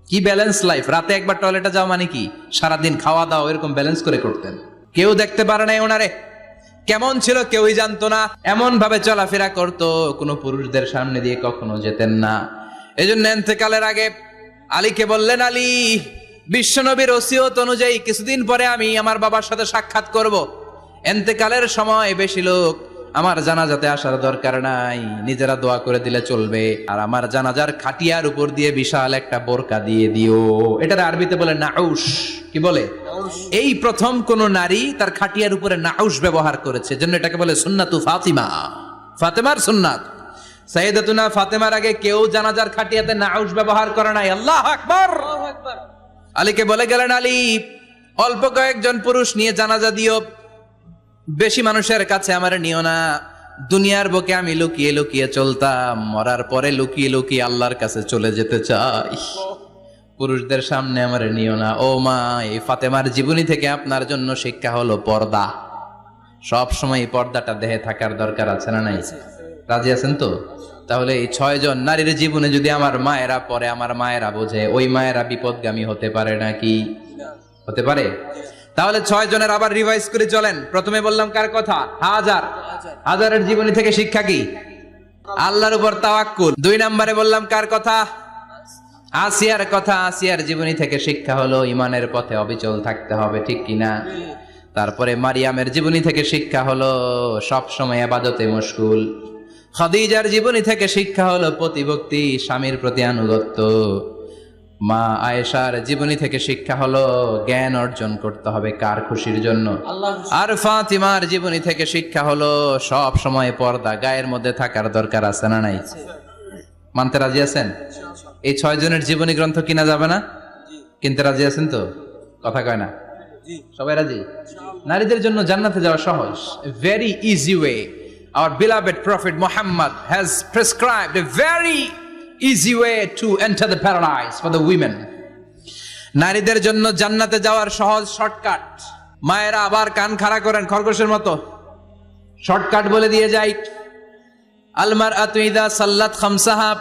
কি ব্যালেন্স লাইফ! রাতে একবার টয়লেটে যাওয়া মানে কি সারাদিন খাওয়া দাওয়া এরকম ব্যালেন্স করে করতেন। কেউ দেখতে পারে নাই ওনারে কেমন ছিল, কেউই জানতো না। এমন ভাবে চলাফেরা করতো, কোনো পুরুষদের সামনে দিয়ে কখনো যেতেন না। এজন্য ইন্তেকালের আগে আলীকে বললেন, আলী, বিশ্বনবীর ওসিয়ত অনুযায়ী কিছুদিন পরে আমি আমার বাবার সাথে সাক্ষাৎ করব। ইন্তেকালের সময় বেশি লোক আমার জানাজাতে আসার দরকার নাই, নিজেরা দোয়া করে দিলে চলবে। আর আমার জানাজার খাটিয়ার উপর দিয়ে বিশাল একটা বোরকা দিয়ে দিও। এটার আরবিতে বলে নাউশ। কি বলে? এই প্রথম কোন নারী তার খাটিয়ার উপরে নাউশ ব্যবহার করেছে, জন্য এটাকে বলে সুন্নাতু ফাতিমা, ফাতেমার সুন্নাত। সাইয়েদাতুনা ফাতেমার আগে কেউ জানাজার খাটিয়াতে নাউশ ব্যবহার করে নাই। আল্লাহু আকবার, আল্লাহু আকবার। আলীকে বলে গেলেন, আলী, অল্প কয়েকজন পুরুষ নিয়ে জানাজা দিও, বেশি মানুষের কাছে আমার নিও না। দুনিয়ার বুকে আমি লুকিয়ে লুকিয়ে চলতাম, মরার পরে লুকিয়ে লুকিয়ে আল্লাহর কাছে চলে যেতে চাই, পুরুষদের সামনে আমার নিও না। ও মা, এই ফাতেমার জীবনী থেকে আপনার জন্য শিক্ষা হলো পর্দা। সব সময় পর্দাটা দেহে থাকার দরকার আছে না নাই? রাজি আছেন তো? তাহলে এই 6 জন নারীর জীবনে যদি আমার মায়েরা পরে, আমার মায়েরা বোঝে, ওই মায়েরা বিপদগামী হতে পারে নাকি? হতে পারে। তাহলে 6 জনের আবার রিভাইজ করে চলেন। প্রথমে বললাম কার কথা? হাজারের জীবনী থেকে শিক্ষা কি? আল্লাহর উপর তাওয়াক্কুল। 2 নম্বরে বললাম কার কথা? আসিয়ার কথা। আসিয়ার জীবনী থেকে শিক্ষা হলো ইমানের পথে অবিচল থাকতে হবে, ঠিক কিনা? তারপরে মারিয়ামের জীবনী থেকে শিক্ষা হলো সব সময় ইবাদতে মশগুল। খাদিজার জীবনী থেকে শিক্ষা হলো প্রতিভক্তি, স্বামীর প্রতি আনুগত্য। মা আয়েশার জীবনী থেকে শিক্ষা হলো জ্ঞান অর্জন করতে হবে কার খুশির জন্য? আর ফাতিমার জীবনী থেকে শিক্ষা হলো সব সময় পর্দা গায়ের মধ্যে থাকার দরকার আছে না নাই? মানতে রাজি আছেন? এই 6 জনের জীবনী গ্রন্থ কিনা যাবে না? কিনতে রাজি আছেন তো? কথা কয় না? সবাই রাজি? নারীদের জন্য জান্নাতে যাওয়া সহজ, very easy way. Our beloved Prophet Muhammad has prescribed a very easy way to enter the paradise for the women. নারীদের জন্য জান্নাতে যাওয়ার সহজ শর্টকাট। মায়েরা আবার কান খাড়া করেন খরগোশের মতো, শর্টকাট বলে দিয়ে যাই। আল-মারআতু ইযা সাল্লাত খামসাহা,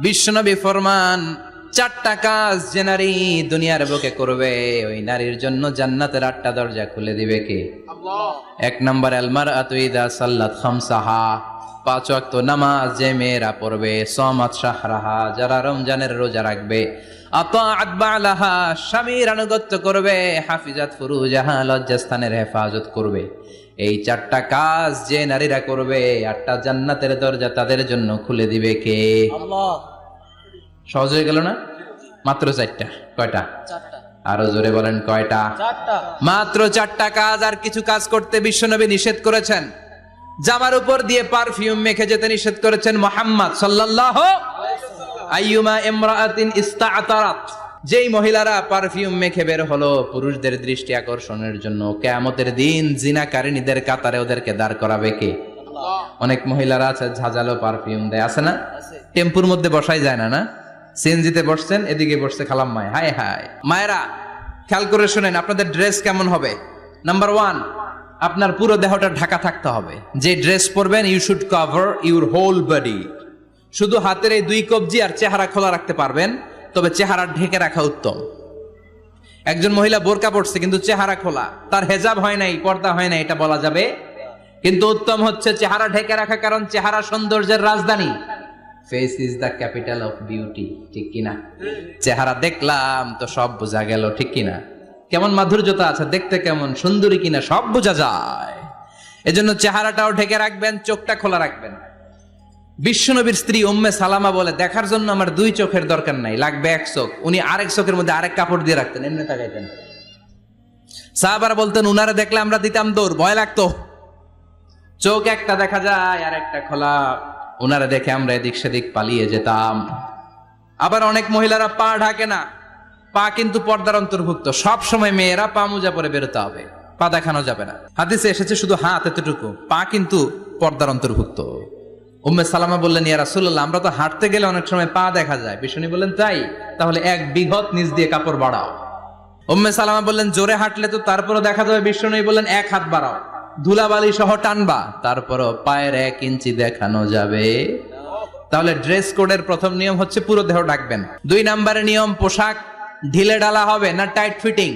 বিশ্বনবী ফরমান 4টা কাজ যে নারী দুনিয়ার বুকে করবে, ওই নারীর জন্য জান্নাতের 8টা দরজা খুলে দিবে কে? আল্লাহ। 1 নম্বর আল-মারআতু ইযা সাল্লাত খামসাহা, 5 ওয়াক্ত নামাজ যে মেয়েরা পড়বে, সামাত শাহরাহা, যারা রমজানের রোজা রাখবে, আতাআত বালাহা, স্বামীর আনুগত্য করবে, হাফিজাত ফুরুজাহা, লজ্জাস্থানের হেফাজত করবে। এই 4টা কাজ যে নারীরা করবে, 8টা জান্নাতের দরজা তাদের জন্য খুলে দিবে কে? আল্লাহ। সহজ হয়ে গেল না? মাত্র 4টা। কয়টা? 4টা। আরো জোরে বলেন কয়টা? 4টা। মাত্র 4টা কাজ। আর কিছু কাজ করতে বিশ্বনবী নিষেধ করেছেন। জামার উপর দিয়ে পারফিউম মেখে যেতে নিষেধ করেছেন মুহাম্মদ সাল্লাল্লাহু আলাইহি ওয়াসাল্লাম। আইয়ুমা ইমরাআতিন ইস্তা'তারাত, যেই মহিলারা পারফিউম মেখে বের হলো পুরুষদের দৃষ্টি আকর্ষণের জন্য, কিয়ামতের দিন জিনাকারিনীদের কাতারে ওদেরকে দাঁড় করাবে কে? আল্লাহ। অনেক মহিলারা আছে ঝাঁঝালো পারফিউম দেয়, আছে না? টেম্পুর মধ্যে বসাই যায় না, না? সিএনজিতে বসছেন, এদিকে বসছে খালাম্মায়, হায় হায়। মায়েরা খেয়াল করে শুনেন, আপনাদের ড্রেস কেমন হবে? নাম্বার 1, আপনার পুরো দেহটা ঢাকা থাকতে হবে। যে ড্রেস পরবেন, you should cover your whole body. শুধু হাতের এই 2 কবজি আর চেহারা খোলা রাখতে পারবেন, তবে চেহারা ঢেকে রাখা উত্তম। একজন মহিলা বোরকা পড়ছে কিন্তু চেহারা খোলা, তার হেজাব হয় নাই, পর্দা হয় নাই, এটা বলা যাবে? কিন্তু উত্তম হচ্ছে চেহারা ঢেকে রাখা, কারণ চেহারা সৌন্দর্যের রাজধানী। Face is the capital of beauty, ঠিক কিনা? চেহারা দেখলাম তো সব বোঝা গেল, ঠিক কিনা? কেমন মাধুর্যতা আছে, দেখতে কেমন সুন্দরী কিনা সব বোঝা যায়। এজন্য চেহারাটাও ঢেকে রাখবেন, চোখটা খোলা রাখবেন। বিশ্বনবীর স্ত্রী উম্মে সালামা বলে, দেখার জন্য আমার 2 চোখের দরকার নাই, লাগবে 1 চোখ। উনি আরেক চোখের মধ্যে আরেক কাপড় দিয়ে রাখতেন, এমনি তাকাইতেন। সাহাবারা বলতেন, উনারে দেখলে আমরা দিতাম দৌড়, ভয় লাগতো। চোখ একটা দেখা যায় আর একটা খোলা, উনারা দেখে আমরা এদিক সেদিক পালিয়ে যেতাম। আবার অনেক মহিলারা পা ঢাকে না, পা কিন্তু পর্দার অন্তর্ভুক্ত। সব সময় মেয়েরা পা মোজা পরে বেরোতে হবে, পা দেখানো যাবে না। হাদিসে এসেছে শুধু হাত এতটুকু, পা কিন্তু পর্দার অন্তর্ভুক্ত। উম্মে সালামা বললেন, ইয়া রাসূলুল্লাহ, আমরা তো হাঁটতে গেলে অনেক সময় পা দেখা যায়। বিষ্ণু বললেন, তাই? তাহলে 1 বিঘত নিচ দিয়ে কাপড় বাড়াও। উম্মে সালামা বললেন, জোরে হাঁটলে তো তারপরও দেখা যাবে। বিষ্ণু বললেন, 1 হাত বাড়াও, ধুলাবালি সহ টানবা, তারপরও পায়ের 1 ইঞ্চি দেখানো যাবে। তাহলে ড্রেস কোডের প্রথম নিয়ম হচ্ছে পুরো দেহ ঢাকবেন। 2 নম্বরে নিয়ম, পোশাক ঢিলে ঢালা হবে না টাইট ফিটিং?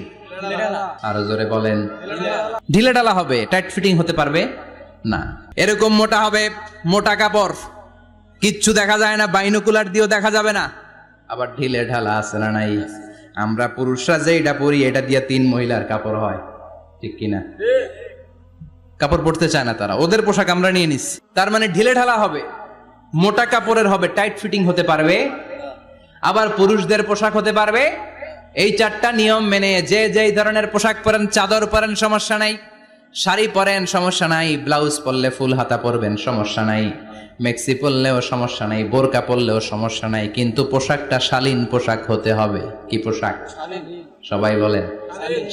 আরো জোরে বলেন। ঢিলে ঢালা হবে, টাইট ফিটিং হতে পারবে না। এরকম মোটা হবে, মোটা কাপড়, কিচ্ছু দেখা যায় না, বাইনোকুলার দিয়েও দেখা যাবে না। আবার ঢিলে ঢালা আছে না নাই? আমরা পুরুষরা যে এটা পরি, এটা দিয়ে 3 মহিলার কাপড় হয়, ঠিক কিনা? কাপড় পরতে চায় না তারা, ওদের পোশাক আমরা নিয়ে নিচ্ছি। তার মানে ঢিলে ঢালা হবে, মোটা কাপড়ের হবে, টাইট ফিটিং হতে পারবে। আবার পুরুষদের পোশাক হতে পারবে। এই 4টা নিয়ম মেনে যে যেই ধরনের পোশাক পরেন, চাদর পরেন সমস্যা নাই, শাড়ি পরেন সমস্যা নাই, ব্লাউজ পরলে ফুল হাতা পরবেন সমস্যা নাই, মেক্সি পরলেও সমস্যা নাই, বোরকা পরলেও সমস্যা নাই, কিন্তু পোশাকটা শালীন পোশাক হতে হবে। কি পোশাক? সবাই বলেন,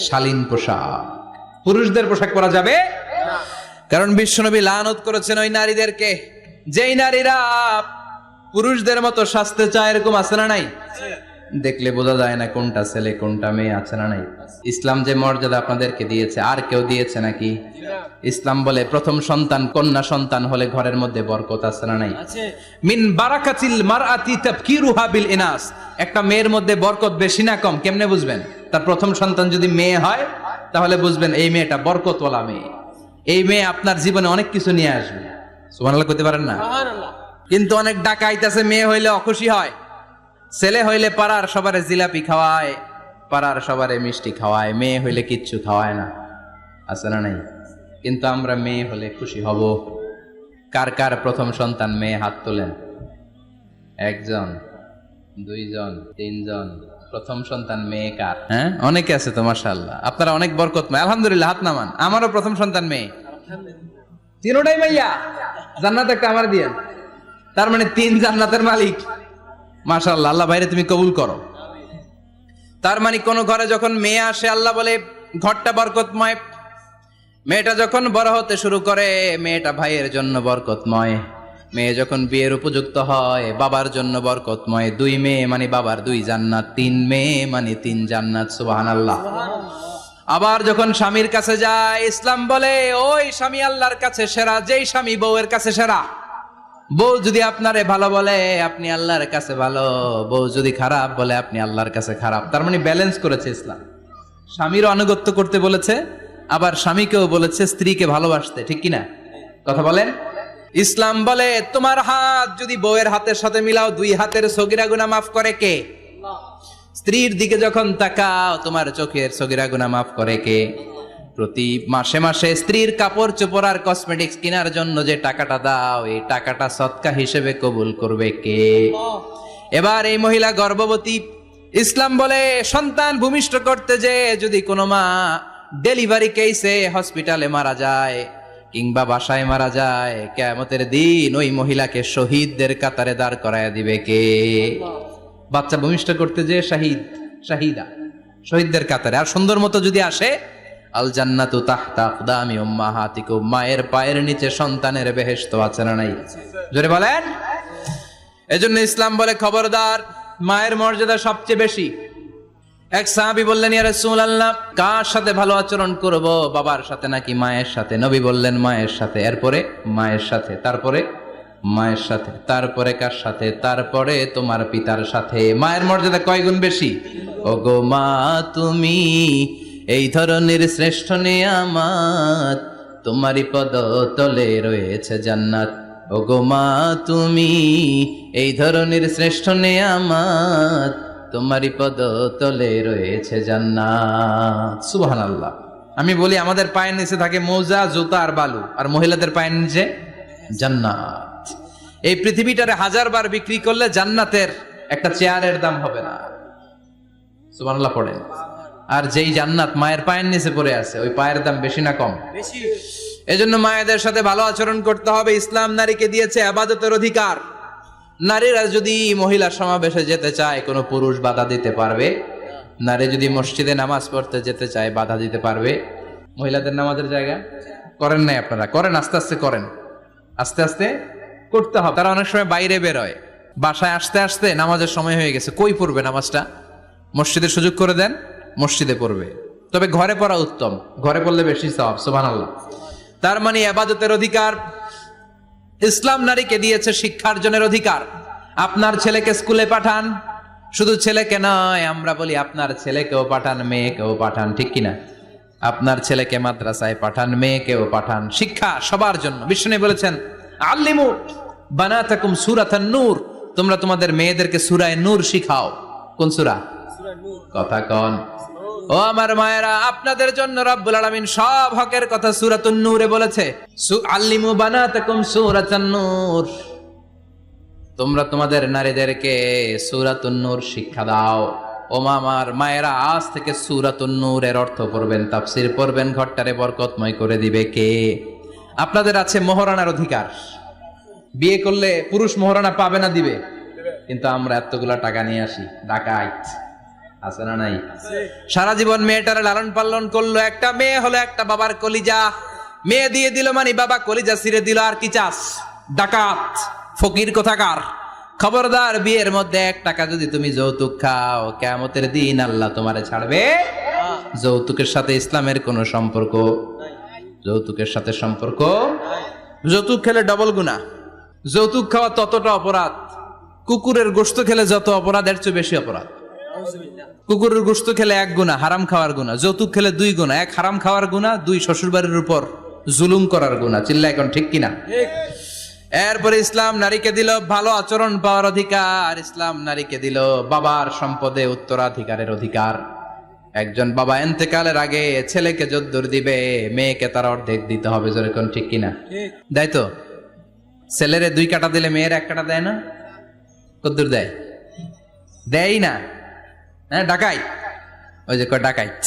শালীন পোশাক। পুরুষদের পোশাক পরা যাবে না, কারণ বিশ্বনবী লানত করেছেন ওই নারীদেরকে, যেই নারীরা পুরুষদের মতো সাজতে চায়। এরকম আছে না নাই? দেখলে বোঝা যায় না কোনটা ছেলে কোনটা মেয়ে, আছে না নাই? ইসলাম যে মর্যাদা আপনাদেরকে দিয়েছে আর কেউ দিয়েছে নাকি? ইসলাম বলে প্রথম সন্তান কন্যা সন্তান হলে ঘরের মধ্যে বরকত, আছে না নাই? মিন বারাকাতিল মারআতি তাবকিরুহা বিল ইনাস। একটা মেয়ের মধ্যে বরকত বেশি না কম কেমনে বুঝবেন? তার প্রথম সন্তান যদি মেয়ে হয় তাহলে বুঝবেন এই মেয়েটা বরকতওয়ালা মেয়ে, এই মেয়ে আপনার জীবনে অনেক কিছু নিয়ে আসবে। সুবহানাল্লাহ কইতে পারেন না? কিন্তু অনেক ডাকাইতাছে মেয়ে হইলে অখুশি হয়, ছেলে হইলে পাড়ার সবারে জিলাপি খাওয়ায়, পাড়ার সবারে মিষ্টি খাওয়ায়, মেয়ে হইলে কিচ্ছু খাওয়ায় না, আছে না নাই? কিন্তু আমরা মেয়ে হলে খুশি হব। কার কার প্রথম সন্তান মেয়ে? হাত তোলেন। একজন, দুইজন, তিনজন। প্রথম সন্তান মেয়ে কার? হ্যাঁ, অনেকে আছে তো মাশাআল্লাহ, আপনারা অনেক বরকতময়। আলহামদুলিল্লাহ, হাত নামান। আমারও প্রথম সন্তান মেয়ে, তিনটাই মাইয়া। জান্নাত একটা আমার দিয়েন, তার মানে 3 জান্নাতের মালিক। মাশাআল্লাহ, আল্লাহ বাইরে তুমি কবুল করো। তার মানে কোন ঘরে যখন মেয়ে আসে আল্লাহ বলে ঘরটা বরকতময়। মেয়েটা যখন বড় হতে শুরু করে মেয়েটা ভাইয়ের জন্য বরকতময়। মেয়ে যখন বিয়ের উপযুক্ত হয় বাবার জন্য বরকতময়। 2 মেয়ে মানে বাবার 2 জান্নাত, 3 মেয়ে মানে 3 জান্নাত। সুবহানাল্লাহ। আবার যখন স্বামীর কাছে যায় ইসলাম বলে ওই স্বামী আল্লাহর কাছে সেরা, যেই স্বামী বউয়ের কাছে সেরা। বউ যদি আপনারে ভালো বলে আপনি আল্লাহর কাছে ভালো, বউ যদি খারাপ বলে আপনি আল্লাহর কাছে খারাপ। তার মানে ব্যালেন্স করেছে ইসলাম। স্বামীরও আনুগত্য করতে বলেছে, আবার স্বামীকেও বলেছে স্ত্রীকে ভালোবাসতে, ঠিক কিনা? কথা বলেন। ইসলাম বলে তোমার হাত যদি বউয়ের হাতের সাথে মিলাও 2 হাতের সগীরা গুনাহ মাফ করে কে? স্ত্রীর দিকে যখন তাকাও তোমার চোখের সগীরা গুনাহ মাফ করে কে? প্রতি মাসে মাসে স্ত্রীর কাপড় চোপড় আর কসমেটিক্স কেনার জন্য যে টাকাটা দাও এই টাকাটা সদকা হিসেবে কবুল করবে কে? এবার এই মহিলা গর্ভবতী, ইসলাম বলে সন্তান ভূমিষ্ঠ করতে যে যদি কোনো মা ডেলিভারি কেসে হসপিটালে মারা যায় কিংবা বাসায় মারা যায়, কিয়ামতের দিন ওই মহিলাকে শহীদদের কাতারে দাঁড় করায় দিবে কে? বাচ্চা ভূমিষ্ঠ করতে যে শাহিদা, শহীদদের কাতারে। আর সুন্দর মতো যদি আসে আল জান্নাতু তাহতা আকদামি উম্মাহাতিকুম, মায়ের পায়ের নিচে সন্তানের বেহেশত, আছে না নাই? জোরে বলেন। এজন্য ইসলাম বলে খবরদার, মায়ের মর্যাদা সবচেয়ে বেশি। এক সাহাবী বললেন ইয়া রাসূলুল্লাহ কার সাথে ভালো আচরণ করব, বাবার সাথে নাকি মায়ের সাথে? নবী বললেন মায়ের সাথে, এরপরে মায়ের সাথে, তারপরে মায়ের সাথে, তারপরে কার সাথে? তারপরে তোমার পিতার সাথে। মায়ের মর্যাদা কয় গুণ বেশি? ওগো মা তুমি এই ধরনের শ্রেষ্ঠ নিয়ামত, তোমারই পদ তলে রয়েছে জান্নাত। ওগো মা তুমি এই ধরনের শ্রেষ্ঠ নিয়ামত, তোমারই পদ তলে রয়েছে জান্নাত। সুবহানাল্লাহ। আমি বলি আমাদের পায়ের নিচে থাকে মোজা, জুতা আর বালু, আর মহিলাদের পায়ের নিচে জান্নাত। এই পৃথিবীটারে 1000 বার বিক্রি করলে জান্নাতের একটা চেয়ারের দাম হবে না। সুবহানাল্লাহ পড়েন। আর যেই জান্নাত মায়ের পায়ের নিচে পড়ে আছে ওই পায়ের দাম বেশি না কম? বেশি। এজন্য মায়েদের সাথে ভালো আচরণ করতে হবে। ইসলাম নারীকে দিয়েছে ইবাদতের অধিকার। নারীরা যদি মহিলা সমাবেশে যেতে চায় কোনো পুরুষ বাধা দিতে পারবে? নারী যদি মসজিদে নামাজ পড়তে যেতে চায় বাধা দিতে পারবে? মহিলাদের নামাজের জায়গা করেন নাই আপনারা? করেন, আস্তে আস্তে করেন, আস্তে আস্তে করতে হবে। তারা অনেক সময় বাইরে বেরোয়, বাসায় আসতে আসতে নামাজের সময় হয়ে গেছে, কই পড়বে নামাজটা? মসজিদের সুযোগ করে দেন, মসজিদে পড়বে। তবে ঘরে পড়া উত্তম, ঘরে পড়লে বেশি সওয়াব। সুবহানাল্লাহ। তার মানে ইবাদতের অধিকার। ইসলাম নারীকে দিয়েছে শিক্ষার্জনের অধিকার। আপনার ছেলেকে স্কুলে পাঠান, শুধু ছেলেকে নয়, আমরা বলি আপনার ছেলেকেও পাঠান, মেয়েকেও পাঠান, ঠিক কিনা? আপনার ছেলেকে মাদ্রাসায় পাঠান, মেয়েকেও পাঠান। শিক্ষা সবার জন্য। বিষ্ণু বলেছেন আল্লিমু বানাতাকুম সূরাতান নূর, তোমরা তোমাদের মেয়েদেরকে সূরা নূর শিখাও। কোন সূরা? কথা কন। ও আমার মায়েরা, আপনাদের জন্য রব্বুল আলামিন সব হকের কথা সূরাতুন নূরে বলেছে। আল্লিমু বানাতাকুম সূরাতান নূর, তোমরা তোমাদের নারীদেরকে সূরাতুন নূর শিক্ষা দাও। ও আমার মায়েরা, আজ থেকে সূরাতুন নূরের অর্থ পড়বেন, তাফসীর পড়বেন, ঘরটারে বরকতময় করে দিবে কে? আপনাদের আছে মোহরানার অধিকার। বিয়ে করলে পুরুষ মোহরানা পাবে না, দিবে। কিন্তু আমরা এতগুলা টাকা নিয়ে আসি, ডাকাইত, আছে না নাই? সারা জীবন মেয়েটারে লালন পালন করলো, একটা মেয়ে হলো একটা বাবার কলিজা। মেয়ে দিয়ে দিল মানে বাবা কলিজা ছিঁড়ে দিল, আর কি চাস? ডাকাত, ফকির কোথাকার। খবরদার, বিয়ের মধ্যে 1 টাকা যদি তুমি যৌতুক খাও, কিয়ামতের দিন আল্লাহ তোমারে ছাড়বে। যৌতুকের সাথে ইসলামের কোনো সম্পর্ক, যৌতুকের সাথে সম্পর্ক। যৌতুক খেলে ডবল গুনাহ। যৌতুক খাওয়া ততটা অপরাধ, কুকুরের গোশত খেলে যত অপরাধ এর চেয়ে বেশি অপরাধ। কুকুরের গোশত খেলে 1 গুনাহ, হারাম খাওয়ার গুনাহ। যৌতুক খেলে 2 গুনাহ, 1 হারাম খাওয়ার গুনাহ, 2 শ্বশুরবাড়ির উপর জুলুম করার গুনাহ। চিল্লা এখন ঠিক কিনা? এরপরে ইসলাম নারীকে দিল ভালো আচরণ পাওয়ার অধিকার। ইসলাম নারীকে দিল বাবার সম্পদে উত্তরাধিকারের অধিকার। একজন বাবা ইন্তেকালের আগে ছেলেকে যদ্দুর দিবে, মেয়েকে তার অর্ধেক দিতে হবে। যেরকম ঠিক কিনা? দেয় তো? ছেলেরে 2 কাটা দিলে মেয়ের 1 কাটা দেয় না? কদ্দুর দেয়? দেয় না। হ্যাঁ, ডাকাইত। ওই যে ডাকাইত।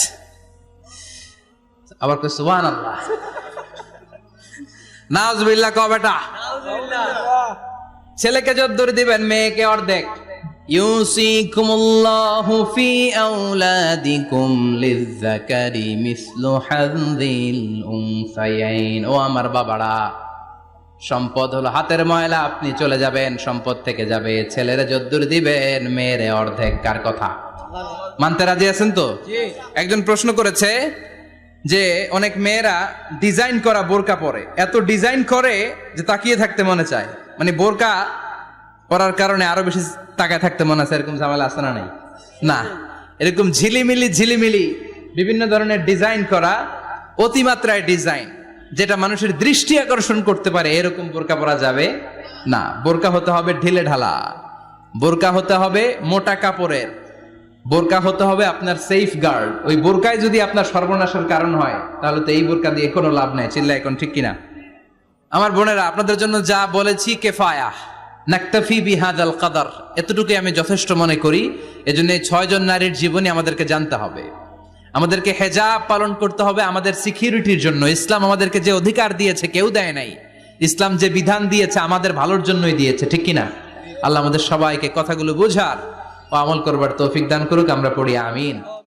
আবার কই সুবহানাল্লাহ, নাউজুবিল্লাহ কও বেটা। ছেলেকে যদ্দুর দিবেন, মেয়েকে অর্ধেক। ইউসিকুমুল্লাহু ফি আওলাদিকুম লিযযাকারি মিসলু হাযযিল উনসায়াইন। ও আমার বাবারা, সম্পদ হলো হাতের ময়লা, আপনি চলে যাবেন, সম্পদ থেকে যাবে। ছেলেরে যদ্দুর দিবেন, মেয়েরে অর্ধেক। কার কথা? মানতে রাজি আছেন তো? একজন প্রশ্ন করেছে যে অনেক মেয়েরা ডিজাইন করা বোরকা পরে, এত ডিজাইন করে যে তাকিয়ে থাকতে মনে চায়। মানে বোরকা পরার কারণে আরো বেশি তাকায় থাকতে মনে আছে, এরকম ঝামেলা আছে না? নাই না, এরকম ঝিলিমিলি বিভিন্ন ধরনের ডিজাইন করা, অতিমাত্রায় ডিজাইন, যেটা মানুষের দৃষ্টি আকর্ষণ করতে পারে, এরকম বোরকা পরা যাবে না। বোরকা হতে হবে ঢিলে ঢালা, বোরকা হতে হবে মোটা কাপড়ের, বোরকা হতে হবে আপনার সেফ গার্ড। ওই বোরকায় যদি আপনার সর্বনাশের কারণ হয়, তাহলে তো এই বোরকা দিয়ে কোনো লাভ নাই। চিল্লা এখন ঠিক কিনা? আমার বোনেরা, আপনাদের জন্য যা বলেছি কিফায়া, নাকতাফি বিহাদাল কদর, এতটুকুই আমি যথেষ্ট মনে করি। এজন্য 6 জন নারীর জীবনী আমাদেরকে জানতে হবে। আমাদেরকে হেজাব পালন করতে হবে আমাদের সিকিউরিটির জন্য। ইসলাম আমাদেরকে যে অধিকার দিয়েছে কেউ দেয় নাই। ইসলাম যে বিধান দিয়েছে আমাদের ভালোর জন্যই দিয়েছে, ঠিক কিনা? আল্লাহ আমাদের সবাইকে কথাগুলো বোঝার ও আমল করবার তৌফিক দান করুক। আমরা পড়ি আমিন।